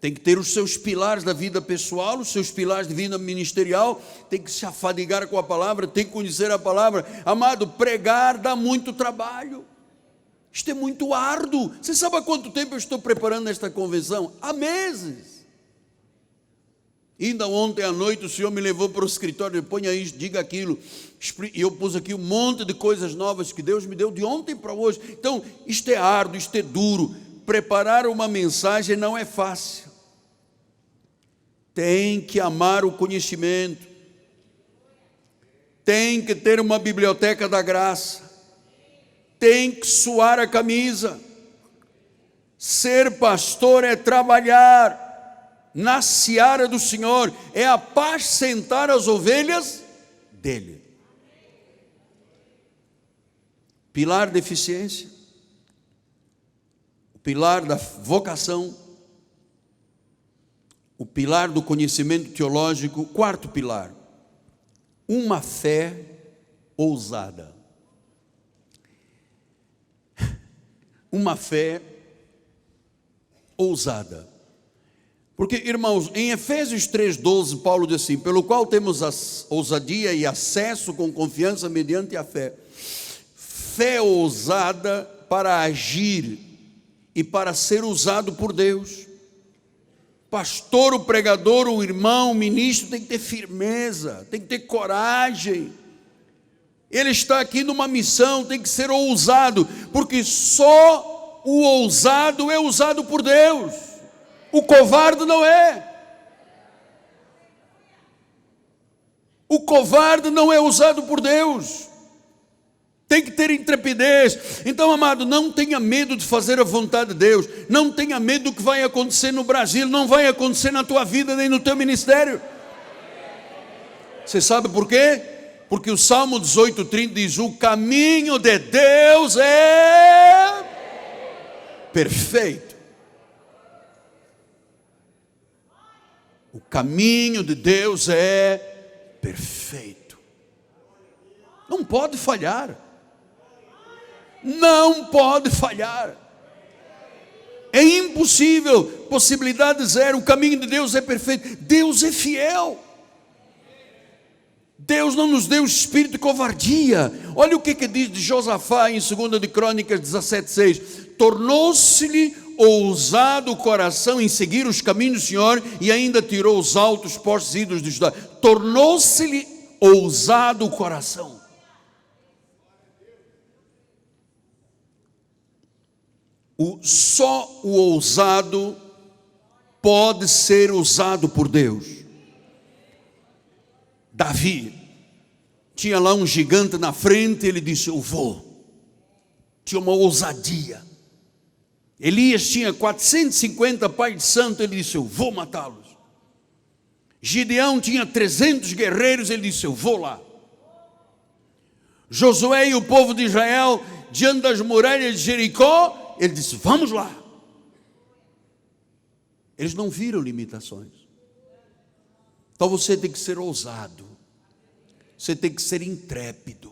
tem que ter os seus pilares da vida pessoal, os seus pilares de vida ministerial, tem que se afadigar com a palavra, tem que conhecer a palavra. Amado, pregar dá muito trabalho. Isto é muito árduo. Você sabe há quanto tempo eu estou preparando esta convenção? Há meses. Ainda ontem à noite o Senhor me levou para o escritório, põe aí, diga aquilo, e eu pus aqui um monte de coisas novas que Deus me deu de ontem para hoje. Então, isto é árduo, isto é duro. Preparar uma mensagem não é fácil. Tem que amar o conhecimento, tem que ter uma biblioteca da graça, tem que suar a camisa. Ser pastor é trabalhar na seara do Senhor, é apacentar as ovelhas dele. Pilar da eficiência, o pilar da vocação, o pilar do conhecimento teológico. Quarto pilar, uma fé ousada. Uma fé ousada. Porque, irmãos, em Efésios 3,12, Paulo diz assim: pelo qual temos a ousadia e acesso com confiança mediante a fé. Fé ousada para agir e para ser usado por Deus. Pastor, o pregador, o irmão, o ministro tem que ter firmeza, tem que ter coragem. Ele está aqui numa missão, tem que ser ousado, porque só o ousado é usado por Deus. O covarde não é. O covarde não é usado por Deus. Tem que ter intrepidez. Então, amado, não tenha medo de fazer a vontade de Deus. Não tenha medo do que vai acontecer no Brasil. Não vai acontecer na tua vida nem no teu ministério. Você sabe por quê? Porque o Salmo 18:30 diz: o caminho de Deus é perfeito. O caminho de Deus é perfeito. Não pode falhar. Não pode falhar. É impossível. Possibilidade zero. O caminho de Deus é perfeito. Deus é fiel. Deus não nos deu espírito de covardia. Olha o que diz de Josafá em 2 de Crônicas 17:6. Tornou-se-lhe ousado o coração em seguir os caminhos do Senhor, e ainda tirou os altos postos ídolos de Judá. Tornou-se-lhe ousado o coração. Só o ousado pode ser usado por Deus. Davi tinha lá um gigante na frente, ele disse: eu vou. Tinha uma ousadia. Elias tinha 450 pais de santo, ele disse: eu vou matá-los. Gideão tinha 300 guerreiros, ele disse: eu vou lá. Josué e o povo de Israel diante das muralhas de Jericó, ele disse: vamos lá. Eles não viram limitações. Então você tem que ser ousado, você tem que ser intrépido,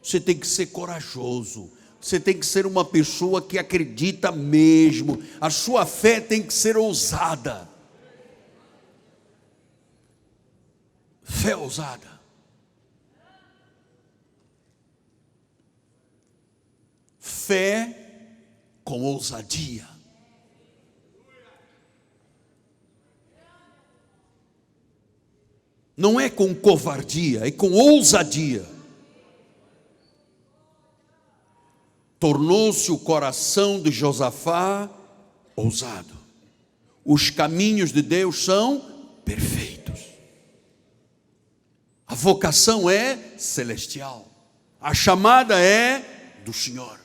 você tem que ser corajoso, você tem que ser uma pessoa que acredita mesmo. A sua fé tem que ser ousada. Fé ousada. Fé com ousadia. Não é com covardia, é com ousadia. Tornou-se o coração de Josafá ousado. Os caminhos de Deus são perfeitos. A vocação é celestial. A chamada é do Senhor.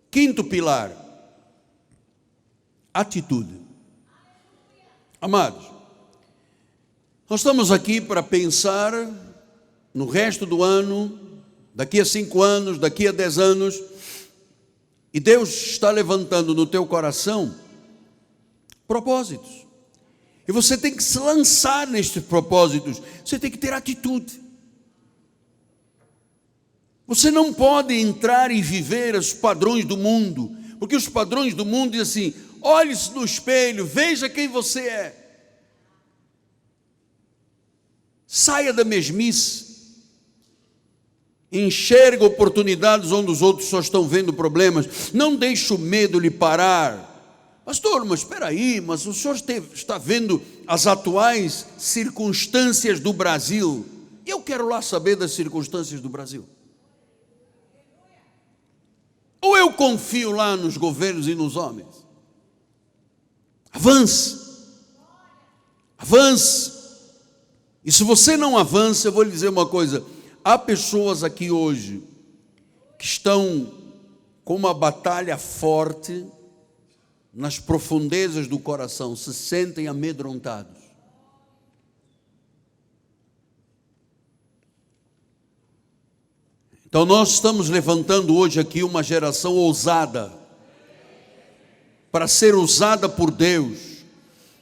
Quinto pilar, atitude. Amados, nós estamos aqui para pensar no resto do ano, daqui a 5 anos, daqui a 10 anos, e Deus está levantando no teu coração propósitos. E você tem que se lançar nestes propósitos, você tem que ter atitude. Você não pode entrar e viver os padrões do mundo, porque os padrões do mundo dizem assim: olhe-se no espelho, veja quem você é. Saia da mesmice. Enxerga oportunidades onde os outros só estão vendo problemas. Não deixe o medo lhe parar. Pastor, mas espera aí, mas o senhor está vendo as atuais circunstâncias do Brasil. Eu quero lá saber das circunstâncias do Brasil. Ou eu confio lá nos governos e nos homens? Avance. Avance. E se você não avança, eu vou lhe dizer uma coisa. Há pessoas aqui hoje que estão com uma batalha forte nas profundezas do coração, se sentem amedrontados. Então nós estamos levantando hoje aqui uma geração ousada, para ser usada por Deus.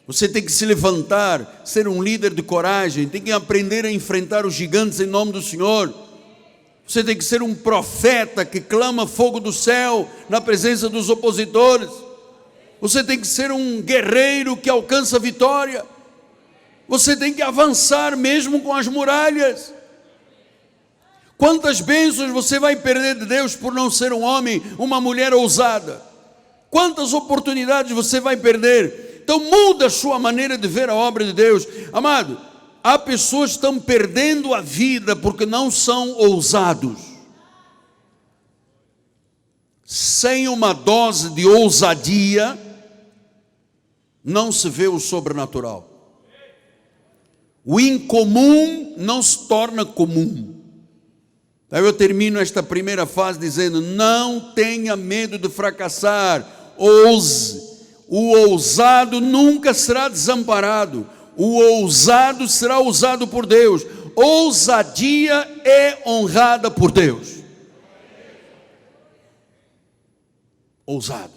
Você tem que se levantar, ser um líder de coragem, tem que aprender a enfrentar os gigantes em nome do Senhor. Você tem que ser um profeta que clama fogo do céu na presença dos opositores. Você tem que ser um guerreiro que alcança a vitória. Você tem que avançar mesmo com as muralhas. Quantas bênçãos você vai perder de Deus por não ser um homem, uma mulher ousada? Quantas oportunidades você vai perder? Então muda a sua maneira de ver a obra de Deus. Amado, há pessoas que estão perdendo a vida porque não são ousados. Sem uma dose de ousadia, não se vê o sobrenatural. O incomum não se torna comum. Aí eu termino esta primeira fase dizendo: não tenha medo de fracassar, ouse. O ousado nunca será desamparado. O ousado será usado por Deus. Ousadia é honrada por Deus. Ousado.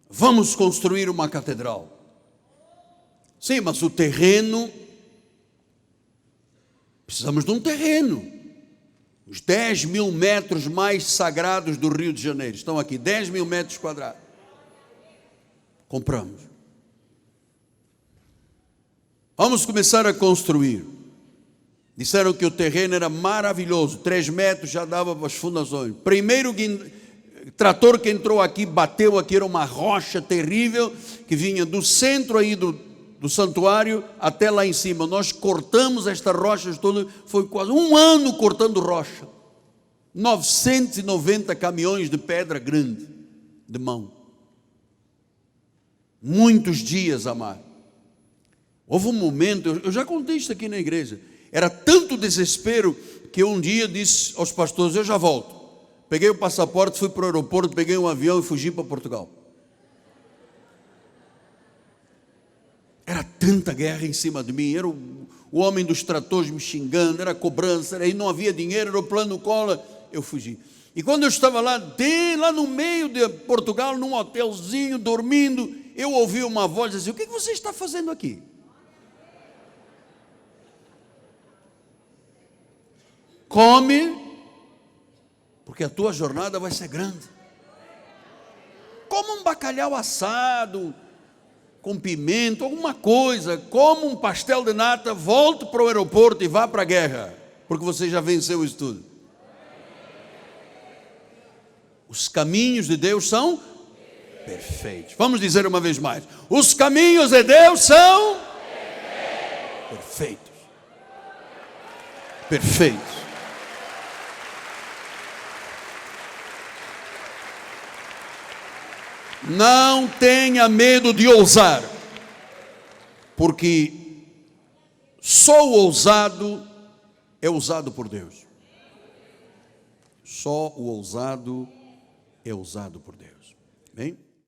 Vamos construir uma catedral. Sim, mas o terreno, precisamos de um terreno. Os 10 mil metros mais sagrados do Rio de Janeiro estão aqui, 10 mil metros quadrados. Compramos. Vamos começar a construir. Disseram que o terreno era maravilhoso, 3 metros já dava para as fundações. Primeiro trator que entrou aqui, bateu aqui, era uma rocha terrível, que vinha do centro aí do santuário até lá em cima. Nós cortamos estas rochas todas, foi quase um ano cortando rocha. 990 caminhões de pedra grande, de mão. Muitos dias, amado. Houve um momento, eu já contei isso aqui na igreja, era tanto desespero que um dia disse aos pastores: eu já volto. Peguei o passaporte, fui para o aeroporto, peguei um avião e fugi para Portugal. Era tanta guerra em cima de mim, era o homem dos tratores me xingando, era cobrança, aí não havia dinheiro, era o plano Collor, eu fugi. E quando eu estava lá no meio de Portugal, num hotelzinho, dormindo, eu ouvi uma voz assim: o que você está fazendo aqui? Come, porque a tua jornada vai ser grande. Como um bacalhau assado, com pimenta, alguma coisa, como um pastel de nata, volte para o aeroporto e vá para a guerra, porque você já venceu isso tudo. Os caminhos de Deus são perfeitos. Vamos dizer uma vez mais: os caminhos de Deus são perfeitos. Perfeitos. Não tenha medo de ousar, porque só o ousado é usado por Deus. Só o ousado é usado por Deus. Bem?